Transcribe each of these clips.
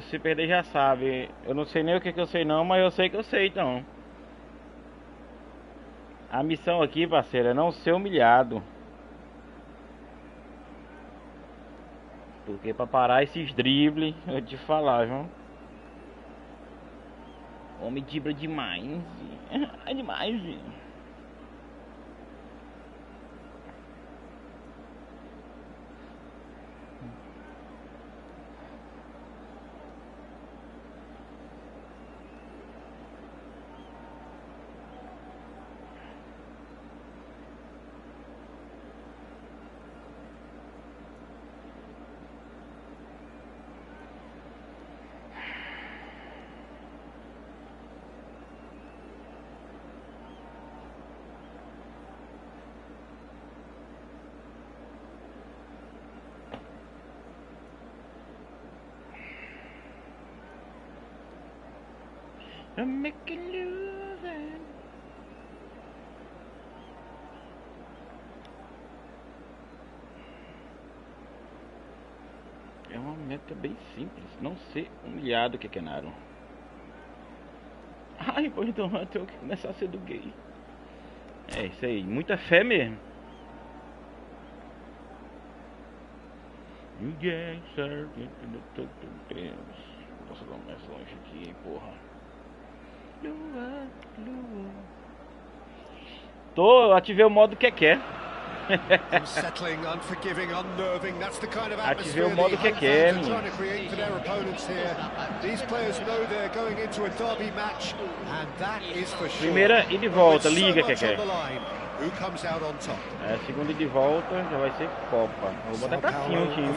Se perder já sabe. Eu não sei nem o que eu sei não, mas eu sei que eu sei então. A missão aqui, parceiro, é não ser humilhado. Porque pra parar esses dribles, eu vou te falar, viu? Homem dribla demais. É demais. I'm making losing. É uma meta bem simples, não ser humilhado, Kekenaro. Ai, pô, então eu tenho que começar a ser do gay. É isso aí, muita fé mesmo. Ninguém serve do Deus. Posso dar mais longe aqui, porra. Lua, lua. Eu ativei o modo Keké. Ativei o modo Keké, menino. Primeira e de volta, liga Keké. É, segunda e de volta já vai ser Copa. Eu vou botar pra cima o time.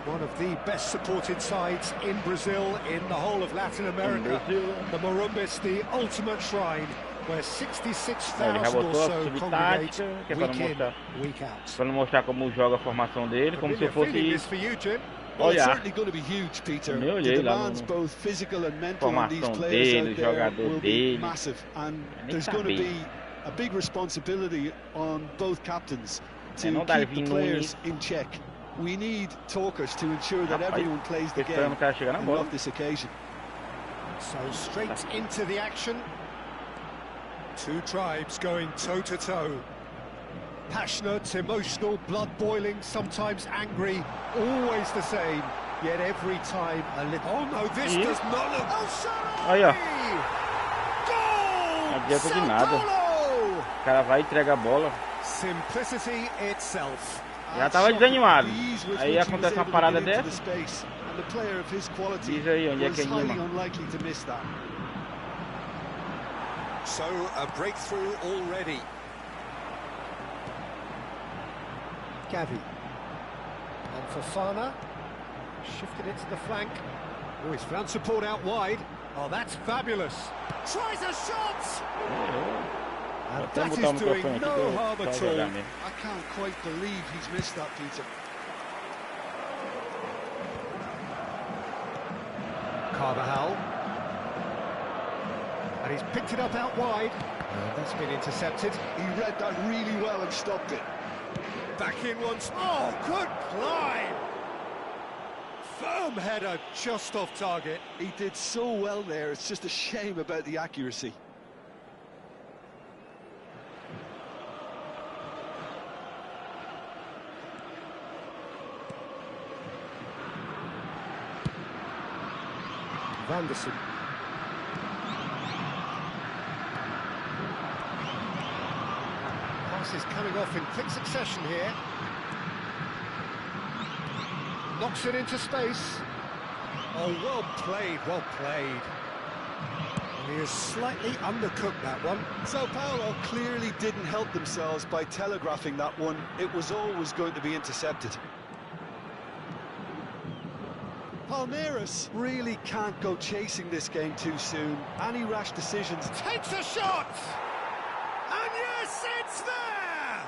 One of the best supported sides in Brazil, in the whole of Latin America. The Morumbis, the ultimate shrine, where 66,000 or so congregate week in, week out. Para não mostrar como joga a formação dele, como se eu fosse olhar. Nem olhei lá na formação dele, jogador dele. Nem sabia. A big responsibility on both captains to keep the players in check. We need talkers to ensure that everyone plays the game on this occasion. So straight into the action. Two tribes going toe-to-toe. Passionate, emotional, blood-boiling, sometimes angry, always the same. Yet every time a little... Oh no, this does not look... Oh, aí, ó. Não adianta de nada. O cara vai e entrega a bola. Simplicity itself. Já tava desanimado. Aí acontece uma parada dessa. Diz aí onde é que é Lima. So a breakthrough already. Gavi. And Fofana. Shifted it to the flank. Oh, he's found support out wide. Oh, that's fabulous. Tries a shot! And that is doing no harm at all. I can't quite believe he's missed that, Peter. Carvajal. And he's picked it up out wide. That's been intercepted. He read that really well and stopped it. Back in once. Oh, good climb! Firm header just off target. He did so well there. It's just a shame about the accuracy. Vanderson. Passes coming off in quick succession here. Knocks it into space. Oh, well played, well played. And he has slightly undercooked that one. Sao Paulo clearly didn't help themselves by telegraphing that one. It was always going to be intercepted. Palmeiras really can't go chasing this game too soon. Any rash decisions. Takes a shot! And yes, it's there!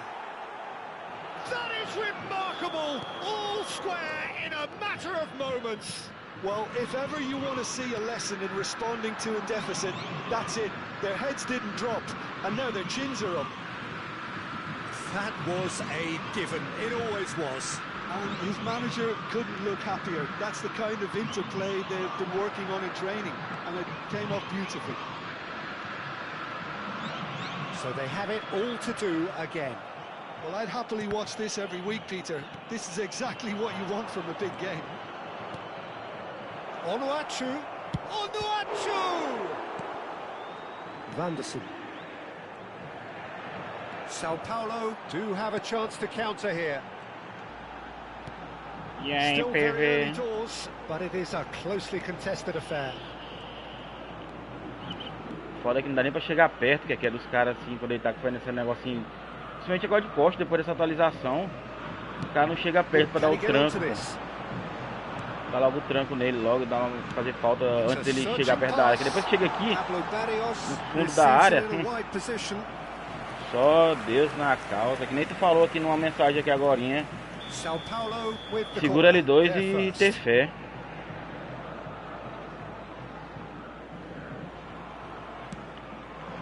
That is remarkable! All square in a matter of moments. Well, if ever you want to see a lesson in responding to a deficit, that's it. Their heads didn't drop, and now their chins are up. That was a given. It always was. And his manager couldn't look happier. That's the kind of interplay they've been working on in training, and it came off beautifully. So they have it all to do again. Well, I'd happily watch this every week, Peter. This is exactly what you want from a big game. Onuachu! Onuachu! Vanderson. Sao Paulo do have a chance to counter here. Still very early doors, but it is a closely contested affair. Foda que não dá nem pra chegar perto, que aqui é dos caras assim, quando ele tá com esse negocinho. Principalmente agora de costa, depois dessa atualização. O cara não chega perto pra dar o tranco. Dá logo o tranco nele, logo dá fazer falta antes dele chegar perto da área. Que depois que chega aqui, no fundo da área, só Deus na causa. Que nem tu falou aqui numa mensagem aqui agorinha. Segura L2 e ter fé.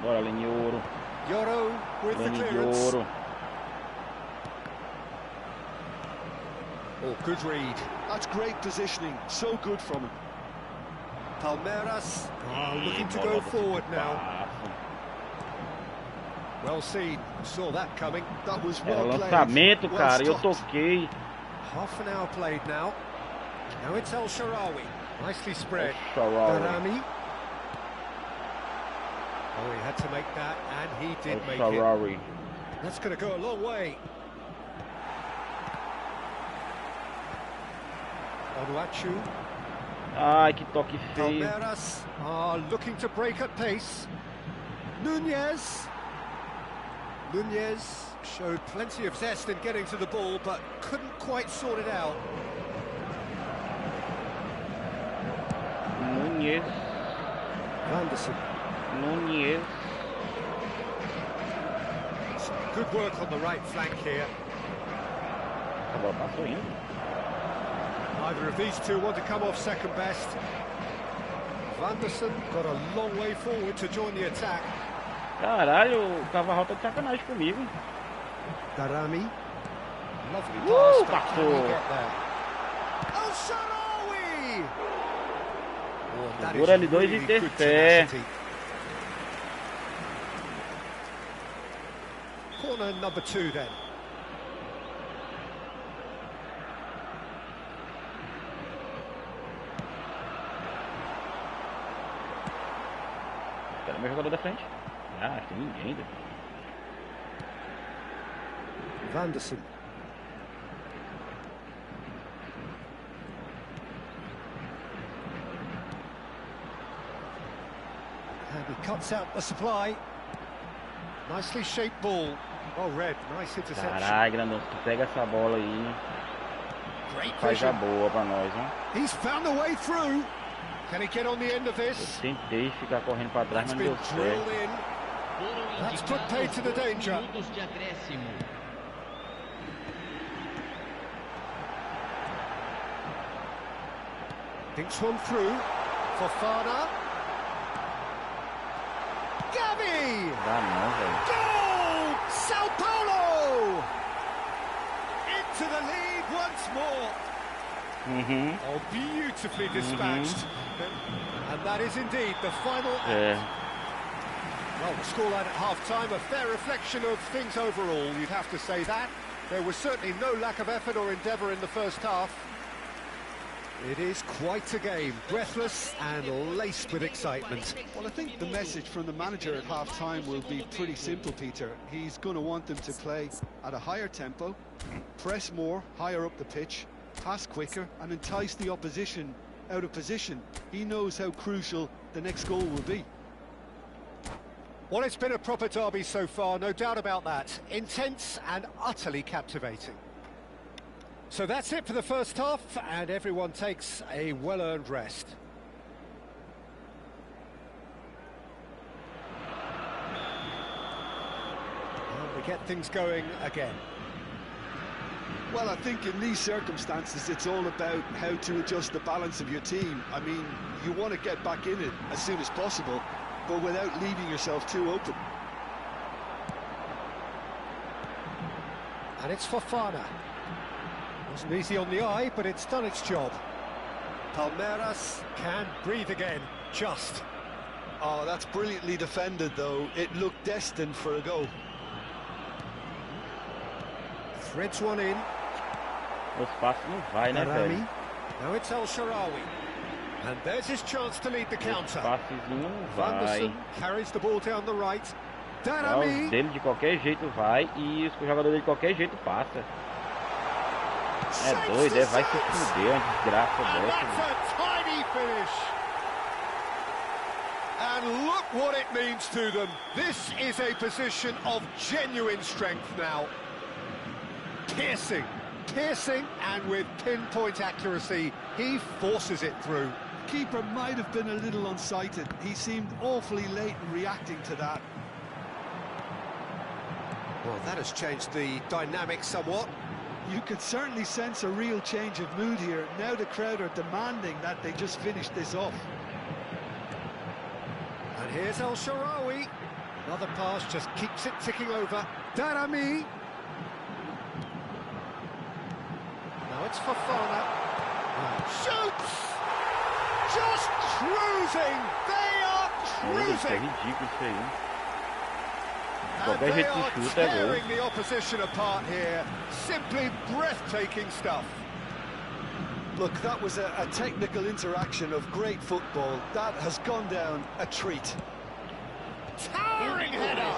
Bora, Lenioro. Lenioro. Oh, good read. That's great positioning. So good from him. Palmeiras looking to go forward now. Well seen. Saw that coming. That was well played. Lançamento, cara. Eu toquei. Half an hour played now. Now it's El Shaarawy. Nicely spread. Darami. Oh, he had to make that, and he did make it. That's going to go a long way. Onuachu. Ai, que toque feio. Palmeiras are looking to break at pace. Nunez showed plenty of zest in getting to the ball, but couldn't quite sort it out. Nunez. Vanderson. Nunez. Good work on the right flank here. Neither of these two want to come off second best. Vanderson got a long way forward to join the attack. Caralho, o Cavarral tá de sacanagem comigo. Darami. Lovely pass, but can he get there? El Shaarawy! Segura L2 e ter fé. Corner number 2 then. Cadê meu jogador da frente? Ah, tem ninguém ainda. Vanderson. And he cuts out the supply. Nicely shaped ball. Well read, nice interception. Caralho, grandão, tu pega essa bola aí. Faz a boa pra nós, hein? He's found a way through. Can he get on the end of this? Eu tentei ficar correndo pra trás, mas não deu certo. That's put paid to the danger. Thinks one through. Fofana. Gavi! Dá não, velho. Goal! Sao Paulo! Into the lead once more. Oh, beautifully dispatched. And that is indeed the final act. Well, the scoreline at half-time, a fair reflection of things overall, you'd have to say that. There was certainly no lack of effort or endeavour in the first half. It is quite a game, breathless and laced with excitement. Well, I think the message from the manager at half-time will be pretty simple, Peter. He's going to want them to play at a higher tempo, press more, higher up the pitch, pass quicker and entice the opposition out of position. He knows how crucial the next goal will be. Well, it's been a proper derby so far, no doubt about that. Intense and utterly captivating. So that's it for the first half, and everyone takes a well-earned rest. And we get things going again. Well, I think in these circumstances, it's all about how to adjust the balance of your team. I mean, you want to get back in it as soon as possible, but without leaving yourself too open. And it's Fofana. Wasn't easy on the eye, but it's done its job. Palmeiras can breathe again, just. Oh, that's brilliantly defended, though. It looked destined for a goal. Threads one in. O espaço não vai, né, velho? Now it's El Shaarawy. And there's his chance to lead the counter. Espaçozinho não vai. Carries the ball down the right. O dele de qualquer jeito vai e o jogador dele de qualquer jeito passa. É doido, vai se fuder, uma desgraça dessa. And look what it means to them. This is a position of genuine strength now. Piercing, and with pinpoint accuracy, he forces it through. Keeper might have been a little unsighted. He seemed awfully late in reacting to that. Well, that has changed the dynamic somewhat. You could certainly sense a real change of mood here. Now the crowd are demanding that they just finish this off. And here's El Shaarawy. Another pass just keeps it ticking over. Darami. Now it's Fofana. Shoots! Just cruising! They are cruising! And they are tearing the opposition apart here. Simply breathtaking stuff. Look, that was a technical interaction of great football. That has gone down a treat. Towering header!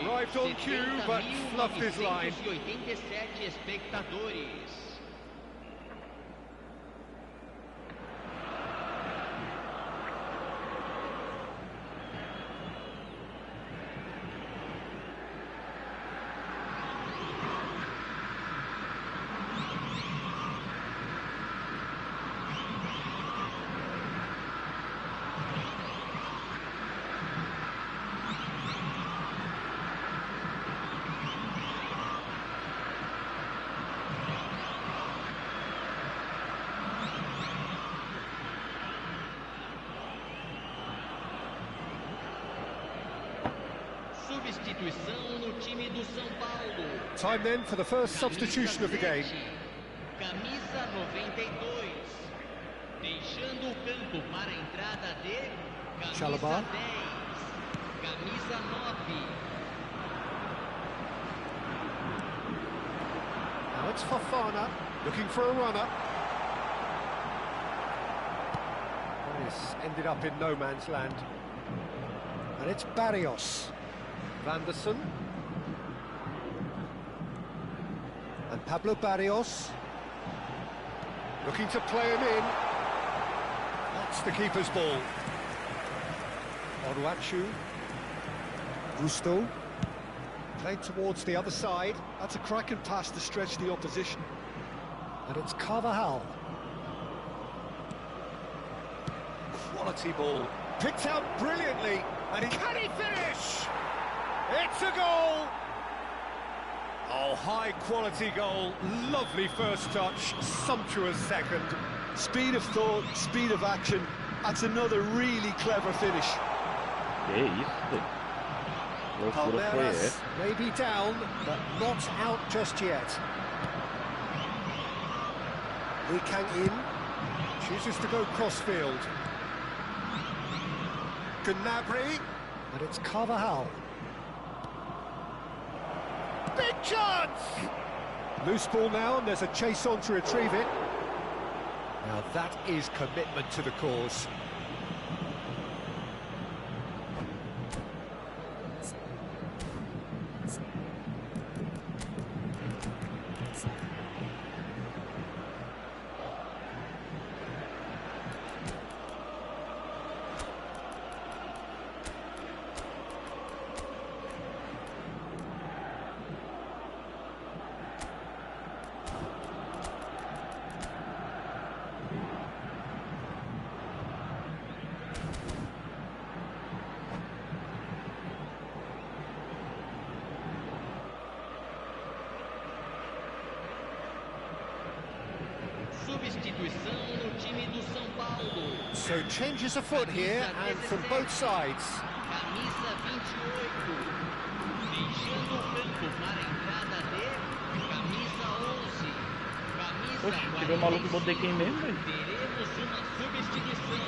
Arrived on cue, but fluffed his line. Time then for the first substitution of the game. Camisa 92, deixando o campo para a entrada de camisa 10, camisa 9. Now it's Fofana, looking for a runner. This ended up in no man's land. And it's Barrios. Vanderson. And Pablo Barrios. Looking to play him in. That's the keeper's ball. Onuachu. Gusto. Played towards the other side. That's a cracking pass to stretch the opposition. And it's Carvajal. Quality ball. Picked out brilliantly. And can he finish? It's a goal! Oh, high-quality goal. Lovely first touch, sumptuous second. Speed of thought, speed of action. That's another really clever finish. Palmeiras may be down, but not out just yet. Lee Kang-in chooses to go crossfield. Gnabry, and it's Carvajal. Big chance! Loose ball now, and there's a chase on to retrieve it. Now that is commitment to the cause. So changes a foot here, and from both sides. Camisa 28, deixando o campo para a entrada de camisa 11. Camisa Oxe, tirou o maluco e botei quem mesmo, velho? Teremos uma substituição.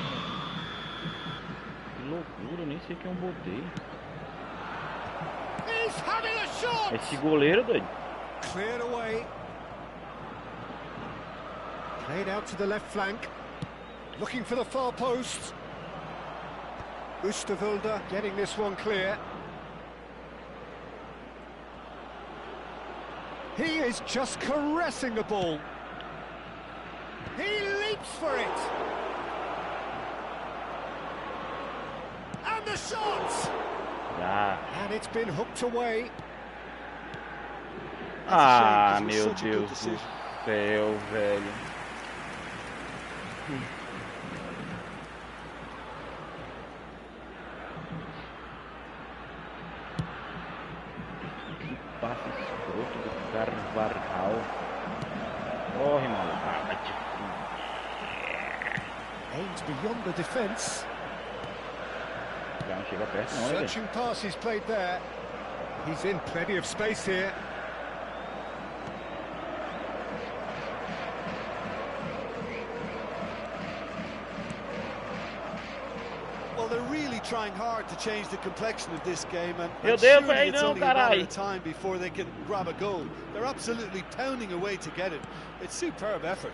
Que loucura, nem sei quem eu botei. He's having a shot. Esse goleiro, doido. Cleared away. Played out to the left flank. Looking for the far post. Oosterwolde getting this one clear. He is just caressing the ball. He leaps for it. And the shot! Ah, And it's been hooked away. ah, meu Deus do céu, velho. Que passe escroto do Carvalhal. Corre, maluco. Ah, vai te fuder. Aims beyond the defence. Já não chega perto não, né, velho? Searching passes played there. He's in plenty of space here. Well, they're really trying hard to change the complexion of this game, and Meu Deus, surely aí it's não, only a matter caralho. of time before they can grab a goal. They're absolutely pounding away to get it. It's superb effort.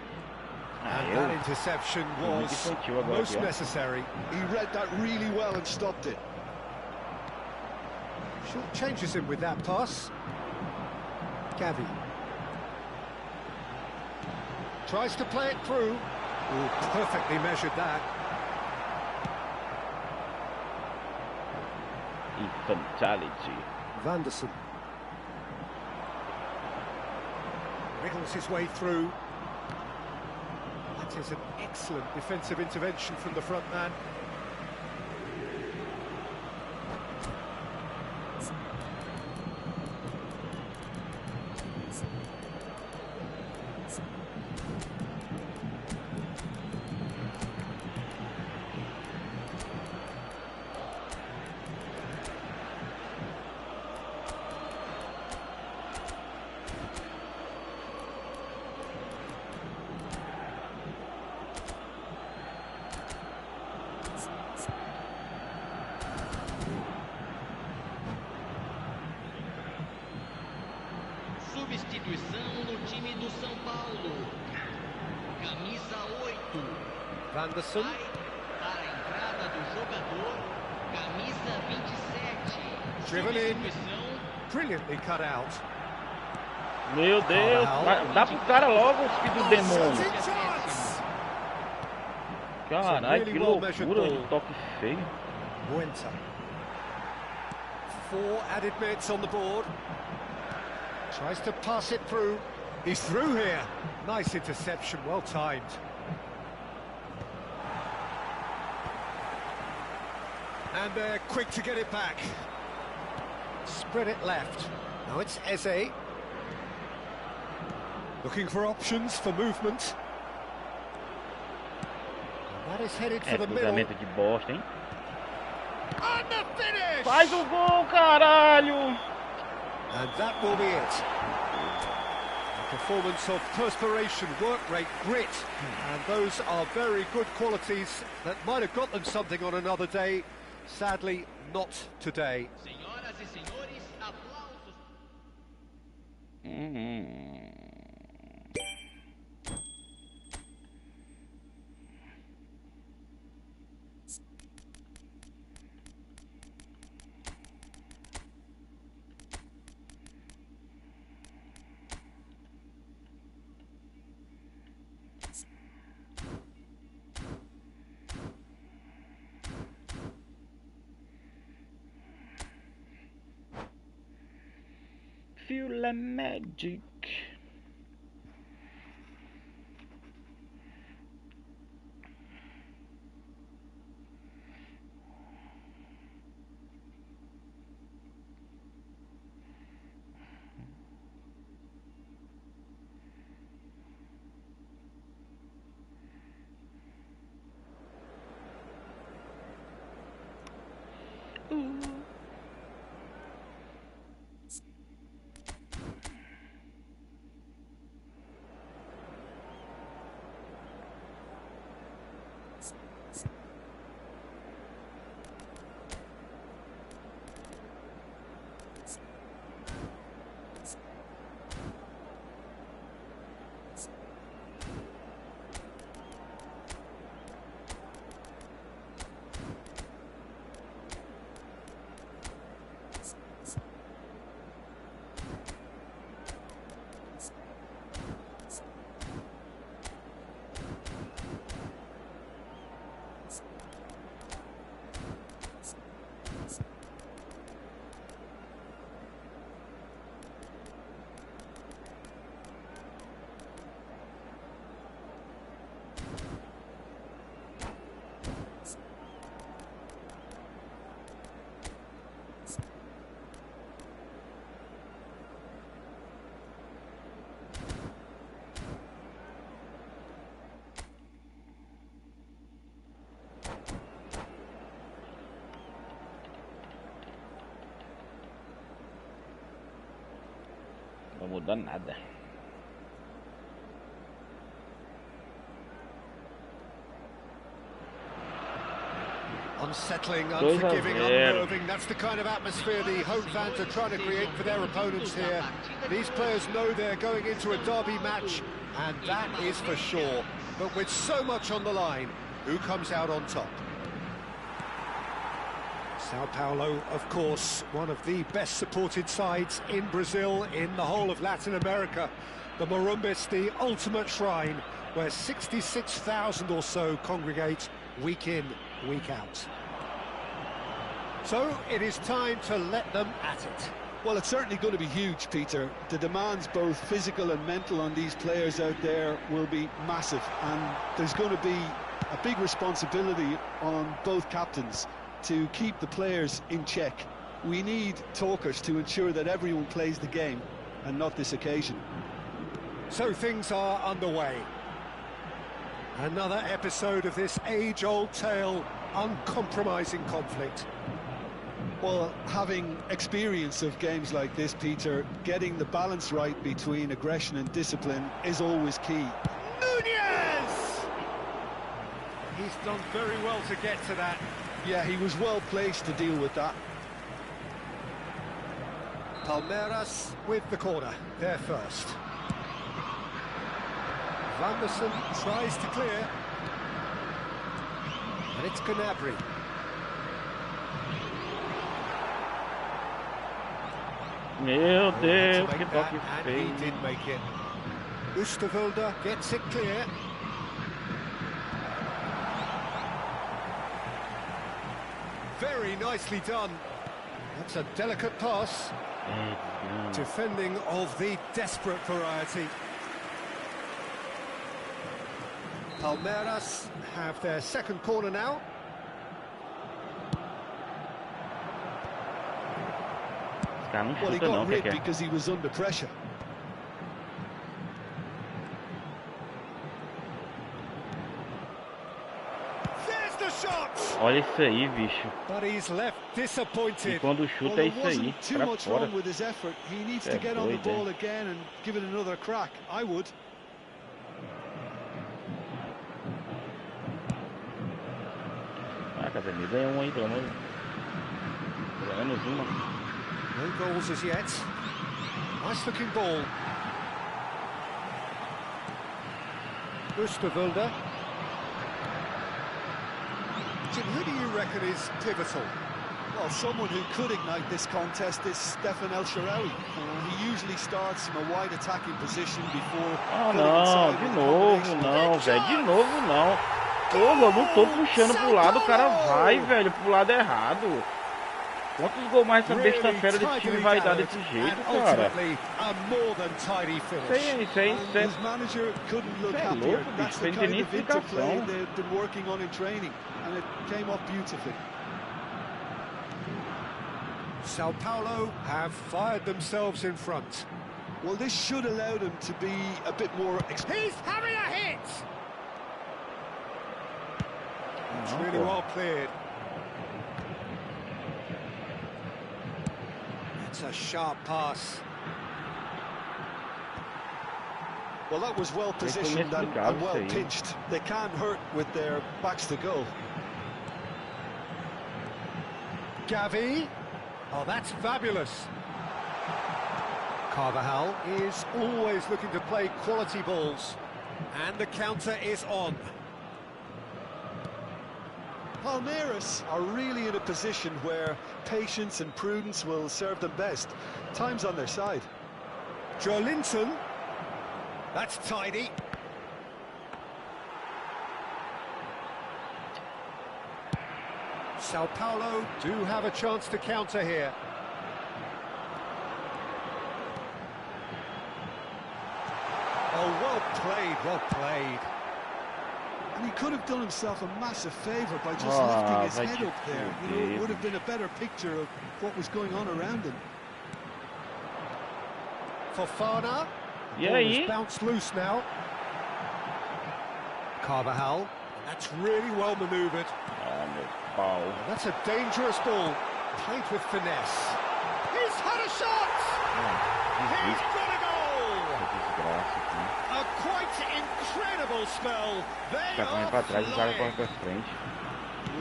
And that interception was most necessary. He read that really well and stopped it. Short changes him with that pass. Gavi tries to play it through. Ooh, perfectly measured that. Infantality. Vanderson wriggles his way through. That is an excellent defensive intervention from the front man. Substituição no time do São Paulo. Camisa 8. Vanderson. Vai para a entrada do jogador. Camisa 27. Driven in. Substituição. Brilliantly cut out. Meu Deus, dá pro cara logo, filho do demônio. Caralho, que loucura de toque feio. Winter. 4 added minutes on the board. Tries to pass it through. He's through here. Nice interception, well timed. And they're quick to get it back. Spread it left. Now it's Eze. Looking for options for movement. And that is headed for the middle. Cruzamento de bosta, hein? And the finish! Faz o gol, caralho! And that will be it. A performance of perspiration, work rate, grit. And those are very good qualities that might have got them something on another day. Sadly, not today. Senhoras e senhores, aplausos. Feel the magic. Não mudou nada. Unsettling, unforgiving, unnerving. That's the kind of atmosphere the home fans are trying to create for their opponents here. These players know they're going into a derby match, and that is for sure. But with so much on the line, who comes out on top? Sao Paulo, of course, one of the best supported sides in Brazil, in the whole of Latin America. The Morumbis, the ultimate shrine, where 66,000 or so congregate week in, week out. So it is time to let them at it. Well, it's certainly going to be huge, Peter. The demands, both physical and mental, on these players out there will be massive, and there's going to be a big responsibility on both captains to keep the players in check. We need talkers to ensure that everyone plays the game, and not this occasion. So things are underway. Another episode of this age-old tale, uncompromising conflict. Well, having experience of games like this, Peter, getting the balance right between aggression and discipline is always key. Nunez! He's done very well to get to that. Yeah, he was well placed to deal with that. Palmeiras with the corner, there first. Vanderson tries to clear. And it's Gnabry. Meu Deus, que toque and feio. he did make it. Oosterwolde gets it clear. Very nicely done. That's a delicate pass. Defending of the desperate variety. Palmeiras have their second corner now. Well, he got rid because he was under pressure. There's the shot. Olha isso aí, bicho. But he's left disappointed. E quando chuta é isso aí, too pra much fora. wrong with his effort. He needs to get on the ball again and give it another crack. I would. Ah, Casemiro ganhou aí, pelo menos uma. No goals as yet. Nice looking ball. Oosterwolde. Jim, who do you reckon is pivotal? Well, someone who could ignite this contest is Stefan El Shaarawy. He usually starts from a wide attacking position before. Ah, não, de novo não, velho, de novo não. Pô, eu não tô puxando pro lado, o cara vai, velho, pro lado errado. Quantos gols mais essa besta-feira desse time vai dar desse jeito, cara? Isso aí, é louco, bicho, sem ter nem explicação. Sao Paulo have fired themselves in front. Well, this should allow them to be a bit more... He's having a hit! It's really well cleared. It's a sharp pass. Well, that was well positioned and well pitched. They can't hurt with their backs to goal. Gavi. Oh, that's fabulous. Carvajal is always looking to play quality balls. And the counter is on. Palmeiras are really in a position where patience and prudence will serve them best. Time's on their side. Joelinton. That's tidy. Sao Paulo do have a chance to counter here. Oh, well played, well played. And he could have done himself a massive favour by just lifting his head up there. You know, it would have been a better picture of what was going on around him. Fofana. Yeah, he bounced loose now. Carvajal. That's really well manoeuvred. That's a dangerous ball. Played with finesse. He's had a shot! He's got a goal! quite incredible spell. They Vai pra trás e o cara corre pra frente.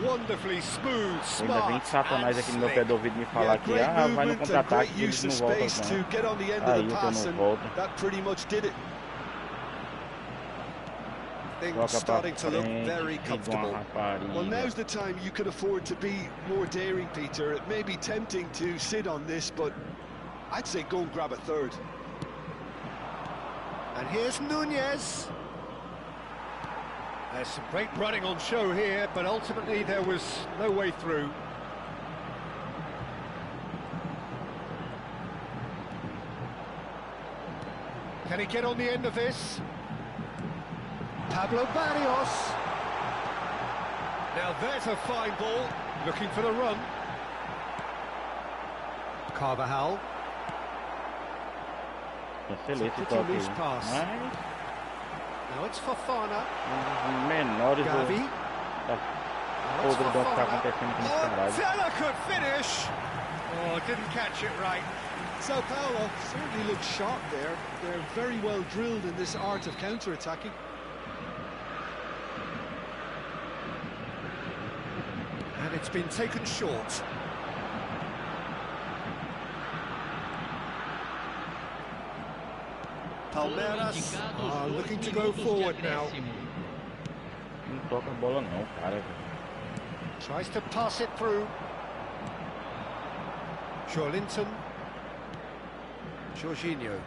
Wonderfully smooth, ainda vem Satanás aqui no meu pé do ouvido me falar que vai no contra-ataque e eles não voltam não. Aí eu não volto. Toca pra frente e dá uma rapariga. Well, now's the time you can afford to be more daring, Peter. It may be tempting to sit on this, but I'd say go and grab a third. And here's Nunez. There's some great running on show here, but ultimately there was no way through. Can he get on the end of this? Pablo Barrios. Now there's a fine ball, looking for the run. Carvajal. Pretty loose pass. Now it's Fofana. Menores Gavi. Delicate finish. Oh, didn't catch it right. Sao Paulo certainly looked sharp there. They're very well drilled in this art of counter-attacking. And it's been taken short. Palmeiras are looking to go forward now. Não toca a bola não, cara. Tries to pass it through. Joelinton. Jorginho.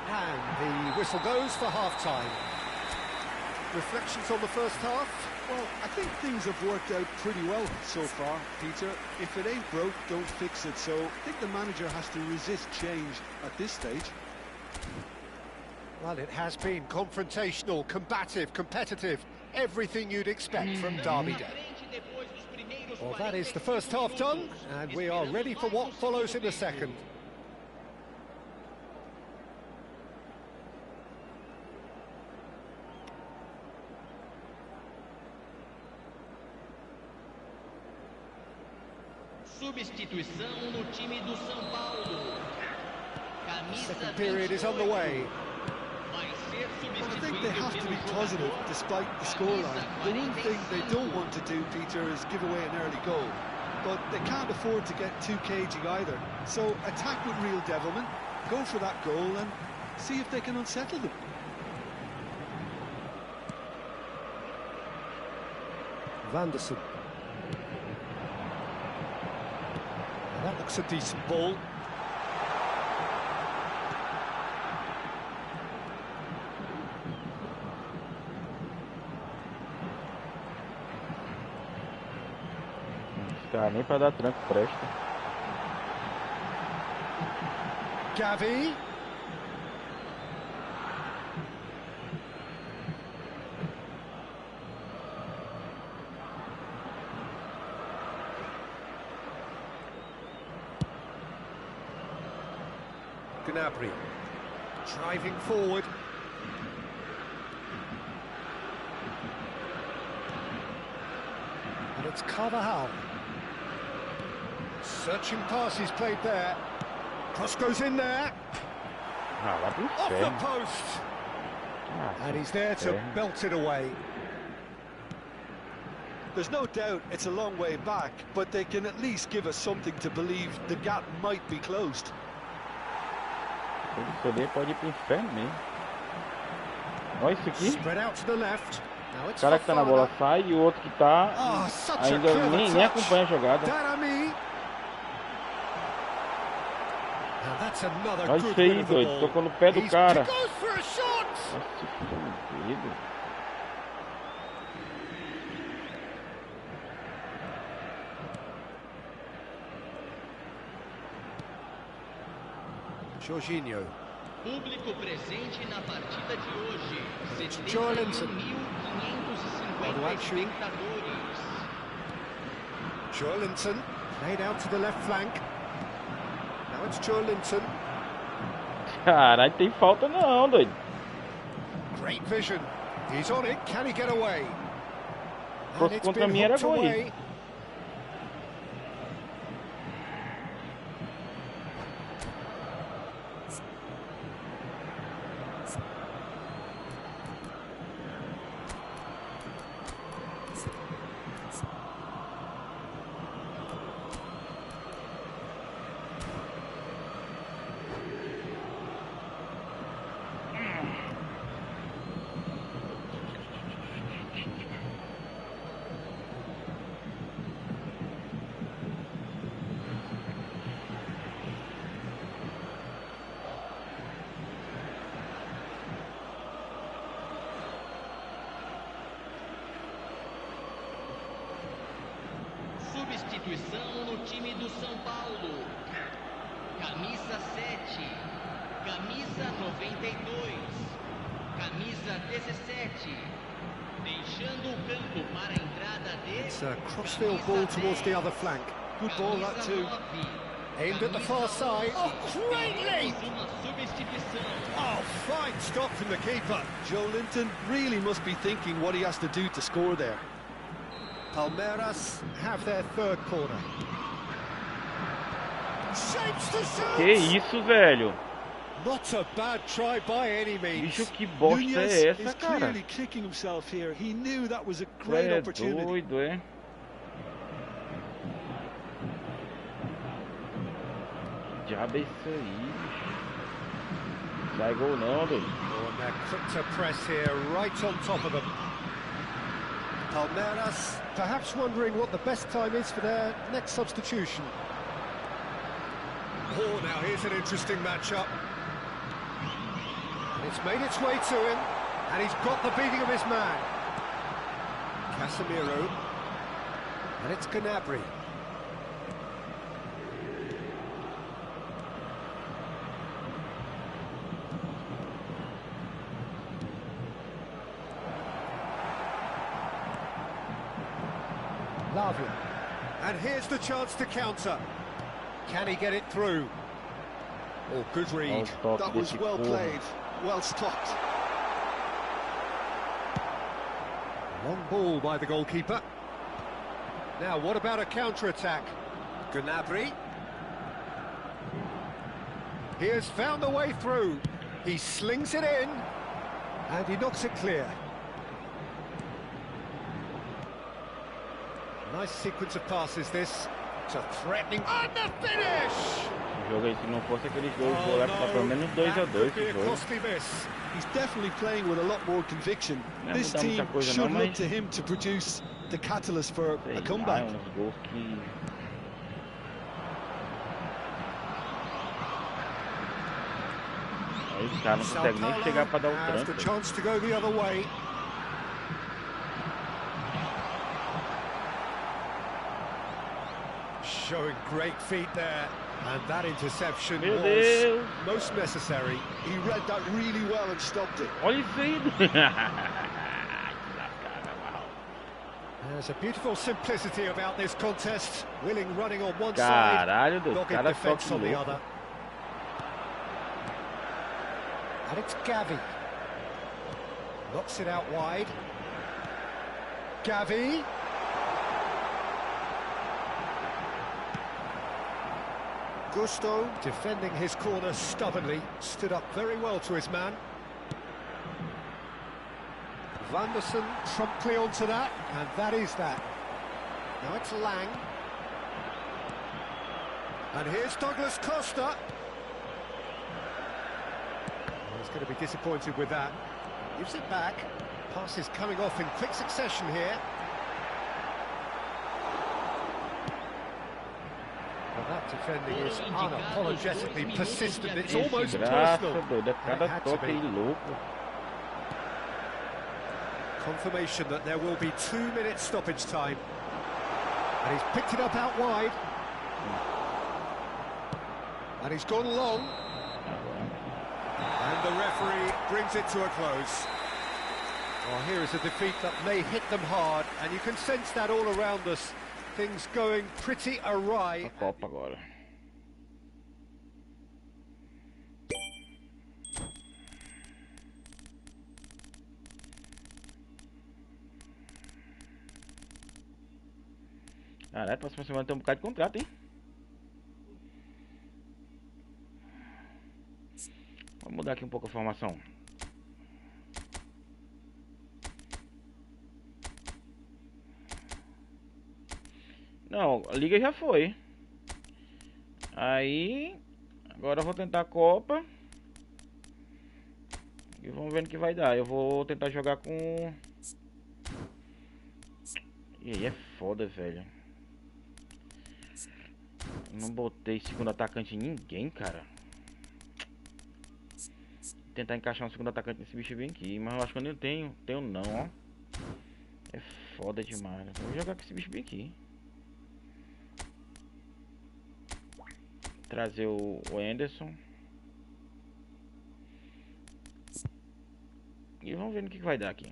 And the whistle goes for half-time. Reflections on the first half? Well, I think things have worked out pretty well so far, Peter. If it ain't broke, don't fix it. So I think the manager has to resist change at this stage. Well, it has been confrontational, combative, competitive. Everything you'd expect from Derby Day. Well, that is the first half done, and we are ready for what follows in the second. Substituição no time do São Paulo. Second period is on the way. Well, I think they have to be positive despite the scoreline. The one thing they don't want to do, Peter, is give away an early goal. But they can't afford to get too cagey either. So attack with real devilment, go for that goal and see if they can unsettle them. Vanderson. That looks a decent ball. Cara, nem pra dar tranco presta. Gavi. Gnabry driving forward. And it's Carvajal. Searching passes played there. Cross goes in there. Off the post. And he's there to belt it away. There's no doubt it's a long way back, but they can at least give us something to believe the gap might be closed. Pode ir pro inferno mesmo. Olha isso aqui. Spread out to the left. Now it's o cara que tá na bola sai e o outro que tá ainda nem acompanha a jogada. Olha isso aí, doido. Tocou no pé do cara. Nossa, que Jorginho. Público presente na partida de hoje. 71.550 espectadores. Joelinton played out to the left flank. Now it's Joelinton. Caralho, tem falta não, doido. Great vision. He's on it. Can he get away? Fosse contra mim era gol aí. Substituição no time do São Paulo. Camisa 7. Camisa 92. Camisa 17. Deixando o campo para a entrada de... It's a crossfield ball towards the other flank. Good ball that too. Aimed at the far side. Oh, great leap! Oh, fine stop from the keeper. Joe Linton really must be thinking what he has to do to score there. Palmeiras have their third corner. Shapes to shoot. Que isso, velho? Not a bad try by any means. Bicho, que bosta é essa, cara? Clearly kicking himself here. He knew that was a great opportunity. Doido, é? Que diabo é isso aí, bicho? Sai gol não, doido. Oh, and they're quick to press here, right on top of them. Palmeiras perhaps wondering what the best time is for their next substitution. Oh, now here's an interesting matchup. It's made its way to him, and he's got the beating of his man. Casemiro, and it's Gnabry. Lavia, and here's the chance to counter. Can he get it through? Oh, good read. That was well played. Well stopped. Long ball by the goalkeeper. Now, what about a counter-attack? Gnabry. He has found a way through. He slings it in, and he knocks it clear. Nice sequence of passes, this. It's a threatening... And the finish! Jogo aí, se não fosse aqueles dois gols lá, tá pelo menos 2-2 esse jogo. He's definitely playing with a lot more conviction. This team should look to him to produce the catalyst for a comeback. Uns gols que... Aí os caras não conseguem nem chegar para dar o tranco. Showing great feet there, and that interception was most necessary. He read that really well and stopped it. Olha isso aí. There's a beautiful simplicity about this contest. Willing running on one Caralho, side, dogged defense on the other. And it's Gavi. Knocks it out wide. Gavi. Gusto, defending his corner stubbornly, stood up very well to his man. Vanderson promptly onto that, and that is that. Now it's Lang. And here's Douglas Costa. He's going to be disappointed with that. Gives it back. Passes coming off in quick succession here. Well, that defending is unapologetically persistent. It's almost personal. Confirmation that there will be 2 minutes stoppage time. And he's picked it up out wide. And he's gone long. And the referee brings it to a close. Well, here is a defeat that may hit them hard, and you can sense that all around us. Things going pretty awry. Copa agora. Caralho, próxima semana tem um bocado de contrato, hein? Vamos mudar aqui um pouco a formação. Não, a liga já foi. Aí, agora eu vou tentar a Copa. E vamos ver no que vai dar. Eu vou tentar jogar com... E aí é foda, velho. Eu não botei segundo atacante em ninguém, cara. Vou tentar encaixar um segundo atacante nesse bicho bem aqui. Mas eu acho que eu nem tenho. Tenho não, ó. É foda demais. Eu vou jogar com esse bicho bem aqui. Trazer o Anderson. E vamos ver no que vai dar aqui.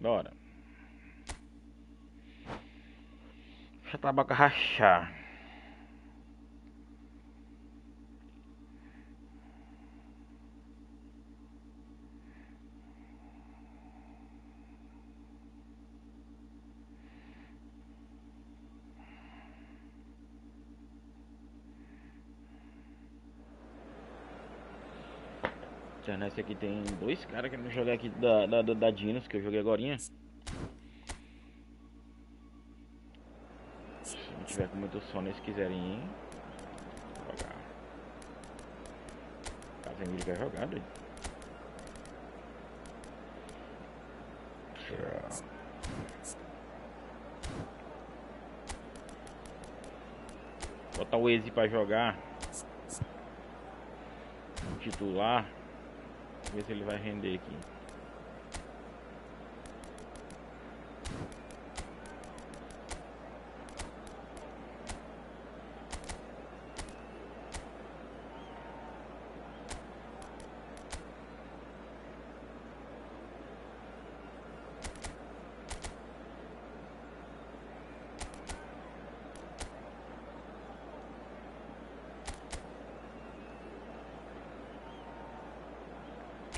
Bora. Deixa a tabaca rachar. Nesse aqui tem dois caras que eu joguei aqui da Dinos, que eu joguei agorinha. Se não tiver com muito sono, eles quiserem ir jogar. Casemiro quer jogar, doido. Botar o Ezi pra jogar. Titular. Ver se ele vai render aqui.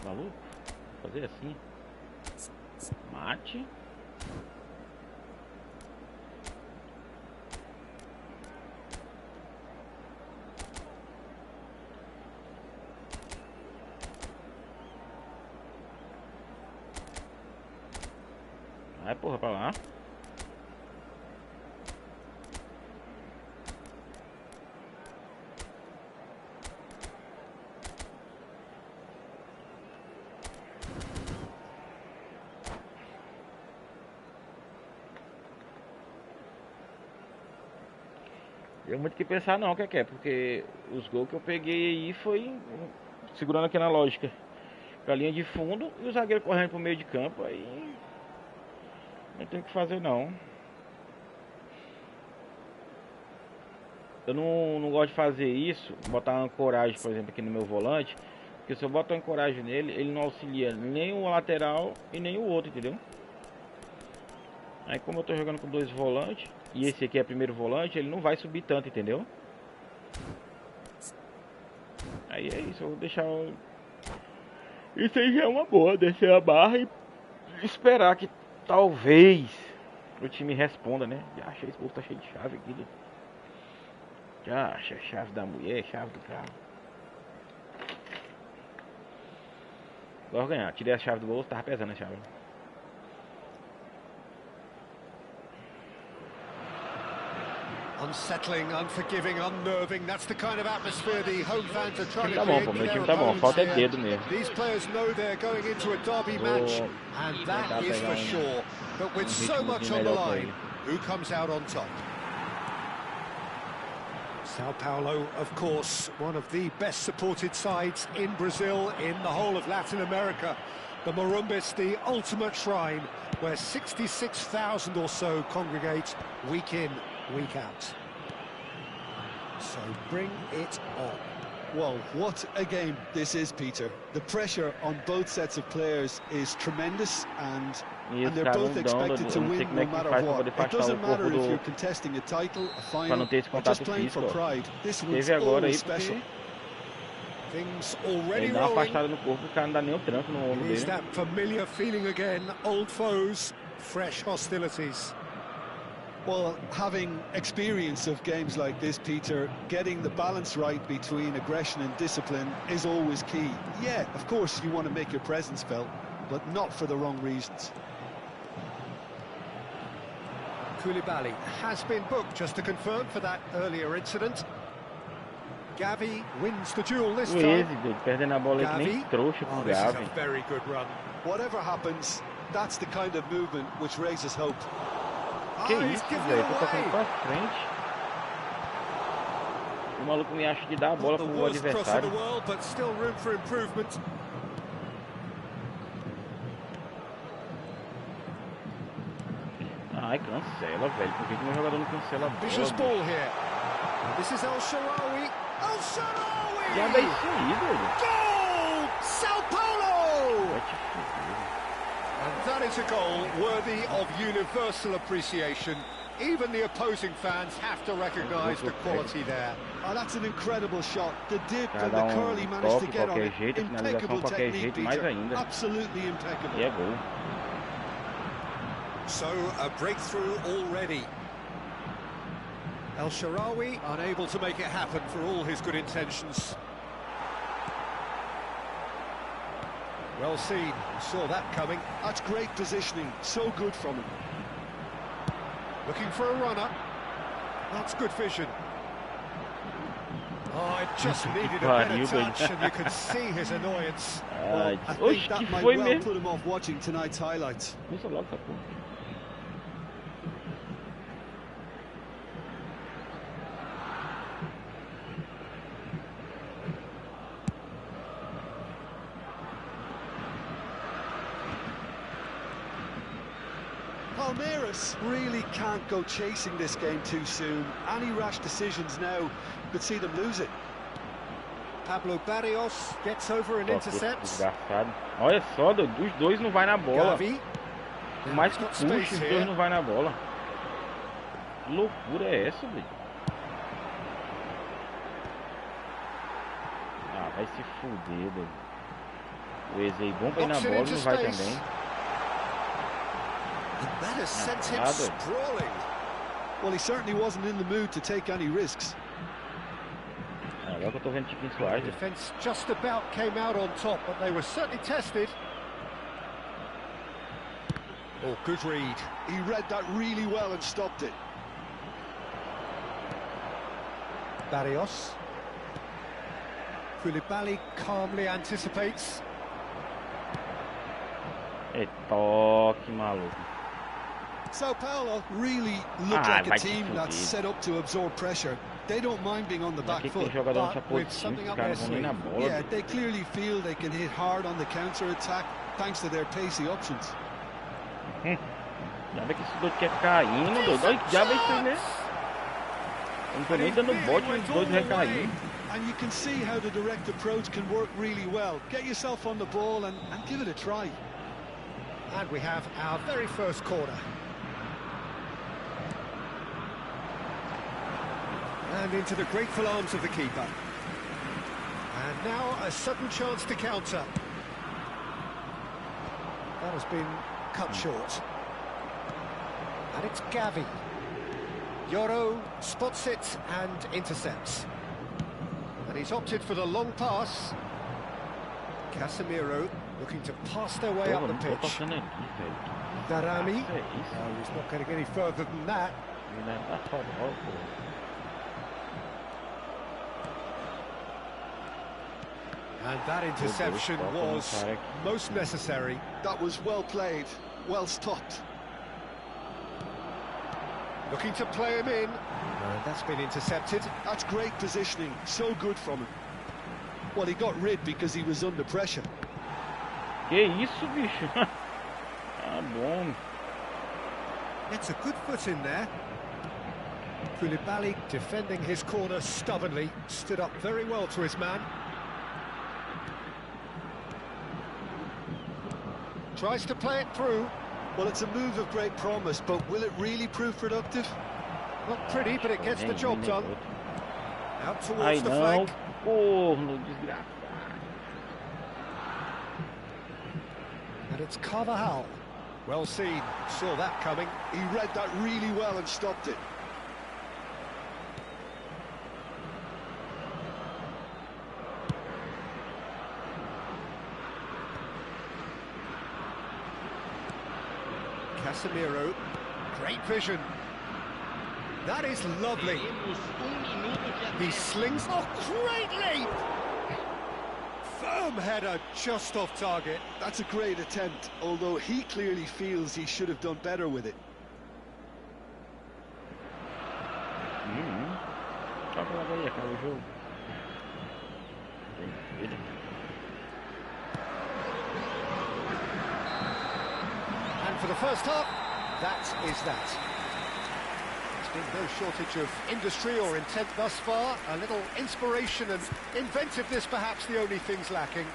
Maluco? Fazer assim. Mate. Vai, porra, pra lá. Deu muito o que pensar não, que é, porque os gols que eu peguei aí foi segurando aqui na lógica. Pra linha de fundo e o zagueiro correndo pro meio de campo, aí não tem o que fazer não. Eu não gosto de fazer isso, botar uma ancoragem, por exemplo, aqui no meu volante, porque se eu botar uma ancoragem nele, ele não auxilia nem o lateral e nem o outro, entendeu? Aí como eu tô jogando com dois volantes, e esse aqui é primeiro volante, ele não vai subir tanto, entendeu? Aí é isso, eu vou deixar... Isso aí já é uma boa, descer a barra e esperar que talvez o time responda, né? Já achei esse povo tá cheio de chave aqui, né? Já acha chave da mulher, chave do carro. Vou ganhar, tirei a chave do bolso, tava pesando a chave. Unsettling, unforgiving, unnerving. That's the kind of atmosphere the home fans are trying to create. Meu time tá bom, falta é dedo mesmo. These players know they're going into a derby match, and that is for sure. But with so much on the line, who comes out on top? Sao Paulo, of course, one of the best supported sides in Brazil, in the whole of Latin America. The Morumbis, the ultimate shrine, where 66,000 or so congregate week in, week out. So bring it on. Well, what a game this is, Peter. The pressure on both sets of players is tremendous, and they're both expected to win no matter what. It doesn't matter if you're contesting a title, a final, or just playing for pride. This one's always special. Things already rolling. Is that familiar feeling again? Old foes, fresh hostilities. Well, having experience of games like this, Peter, getting the balance right between aggression and discipline is always key. Yeah, of course, you want to make your presence felt, but not for the wrong reasons. Koulibaly has been booked, just to confirm, for that earlier incident. Gavi wins the duel this time. Gavi, this is a very good run. Whatever happens, that's the kind of movement which raises hope. Que isso, velho? Tô tocando pra frente. O maluco me acha de dar a bola pro adversário. Cancela, velho. Por que meu jogador não cancela a bola? Vicious ball here. This is El Shaarawy. El Shaarawy! Que é isso aí, velho? Goal! Sao Paulo! And that is a goal worthy of universal appreciation. Even the opposing fans have to recognise the quality there. Oh, that's an incredible shot. The dip and the curl he managed to get on it. Impeccable technique, Peter. Absolutely impeccable. E é gol. So, a breakthrough already. El Shaarawy unable to make it happen for all his good intentions. Well seen, saw that coming. That's great positioning, so good from him. Looking for a runner. That's good vision. Oh, it just needed a better touch, and you could see his annoyance. Well, I think that might well put him off watching tonight's highlights. Palmeiras really can't go chasing this game too soon. Any rash decisions now could see them lose it. Pablo Barrios gets over and intercepts. Olha só, dos dois não vai na bola. Por mais que puxe, os dois não vai na bola. Que loucura é essa, velho? Ah, vai se fuder, velho. O Ezei bom pra ir na bola, não vai também. That has sent him sprawling. Well, he certainly wasn't in the mood to take any risks. Agora que eu tô vendo Tiquinho Soares. Defense just about came out on top, but they were certainly tested. Oh, good read. He read that really well and stopped it. Barrios. Koulibaly calmly anticipates. É toque, maluco. Sao Paulo really look like a team that's set up to absorb pressure. They don't mind being on the back foot, but with something up their sleeve. Yeah, they clearly feel they can hit hard on the counter-attack thanks to their pacey options. Já vê que esse doido quer caindo, doido. Já vê isso aí, né? Não tô nem dando bote, os dois vai cair. And you can see how the direct approach can work really well. Get yourself on the ball and give it a try. And we have our very first corner. And into the grateful arms of the keeper. And now a sudden chance to counter. That has been cut short. And it's Gavi. Yoro spots it and intercepts. And he's opted for the long pass. Casemiro looking to pass their way up the pitch. Darami. Oh, he's not getting any further than that. And that interception was most necessary. That was well played, well stopped. Looking to play him in. And that's been intercepted. That's great positioning, so good from him. Well, he got rid because he was under pressure. Que isso, bicho? Ah, bom. It's a good foot in there. Koulibaly defending his corner stubbornly, stood up very well to his man. Tries to play it through. Well, it's a move of great promise, but will it really prove productive? Not pretty, but it gets the job done. Out towards the flank. And it's Carvajal. Well seen, saw that coming. He read that really well and stopped it. Casemiro, great vision. That is lovely. He slings, oh, great leap! Firm header, just off target. That's a great attempt, although he clearly feels he should have done better with it. And for the first half, that is that. No shortage of industry or intent thus far. A little inspiration and inventiveness, perhaps the only things lacking.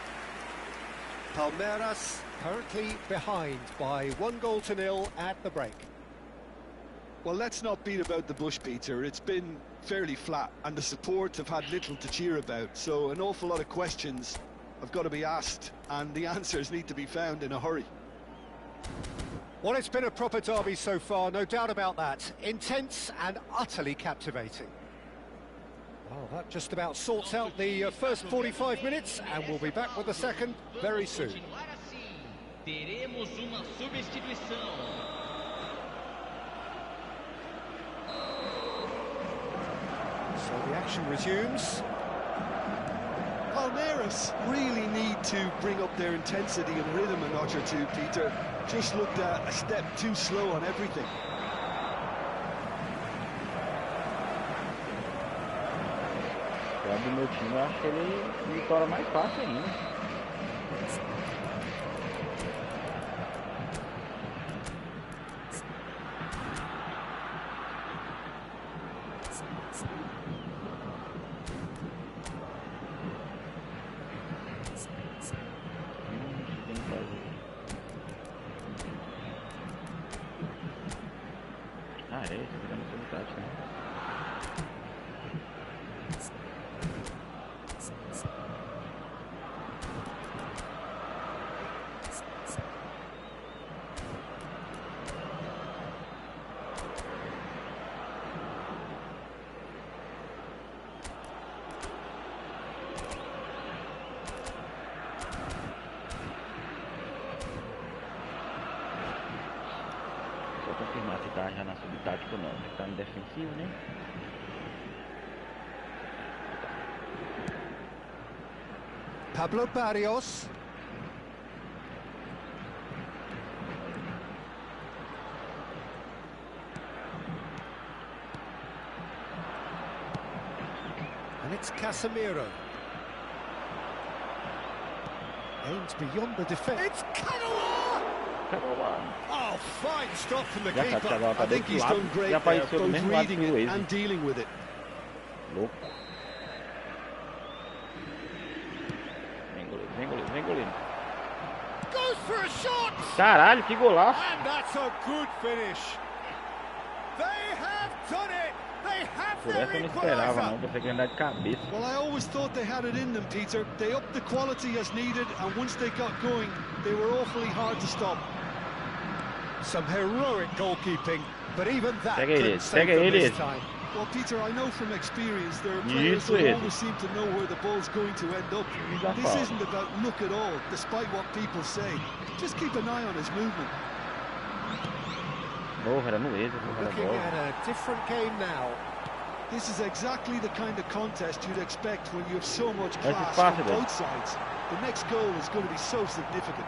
Palmeiras currently behind by 1-0 at the break. Well, let's not beat about the bush, Peter. It's been fairly flat, and the support have had little to cheer about. So an awful lot of questions have got to be asked, and the answers need to be found in a hurry. Well, it's been a proper derby so far, no doubt about that. Intense and utterly captivating. Well, that just about sorts out the first 45 minutes, and we'll be back with the second very soon. Teremos uma substituição. So the action resumes. Palmeiras really need to bring up their intensity and rhythm a notch or two, Peter. Just looked a step too slow on everything. Do meu time, eu acho que ele vitória mais fácil ainda. Ah, é? Isso fica na sua metade, né? Confirmar se tá já na subtática ou não. Tá no defensivo, né? Pablo Barrios. And it's Casemiro. Aims beyond the defence. It's Canoa! Oh, fine stop from the keeper. I think he's done great there, both reading it and dealing with it. Louco. Vem goleiro. Goes for a shot! Caralho, que golaço! And that's a good finish. They have done it. They have Por essa eu não esperava, não. Você quer andar de cabeça. Well, I always thought they had it in them, Peter. They upped the quality as needed, and once they got going, they were awfully hard to stop. Some heroic goalkeeping, but even that couldn't save them this time. Well, Peter, I know from experience there are players who always seem to know where the ball's going to end up. This isn't about luck at all, despite what people say. Just keep an eye on his movement. Looking at a different game now. This is exactly the kind of contest you'd expect when you have so much class on both sides. The next goal is going to be so significant.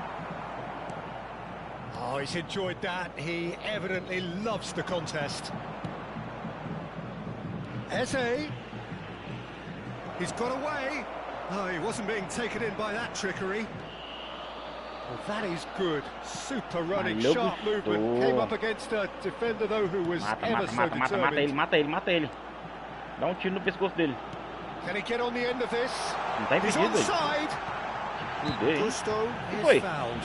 Oh, he's enjoyed that. He evidently loves the contest. Eze. He's got away. Oh, he wasn't being taken in by that trickery. Well, that is good. Super running, sharp movement. Came up against a defender, though, who was ever so determined. Mata ele. Dá tiro no pescoço dele. Can he get on the end of this? Não tá He's impedido, onside. Gusto is fouled.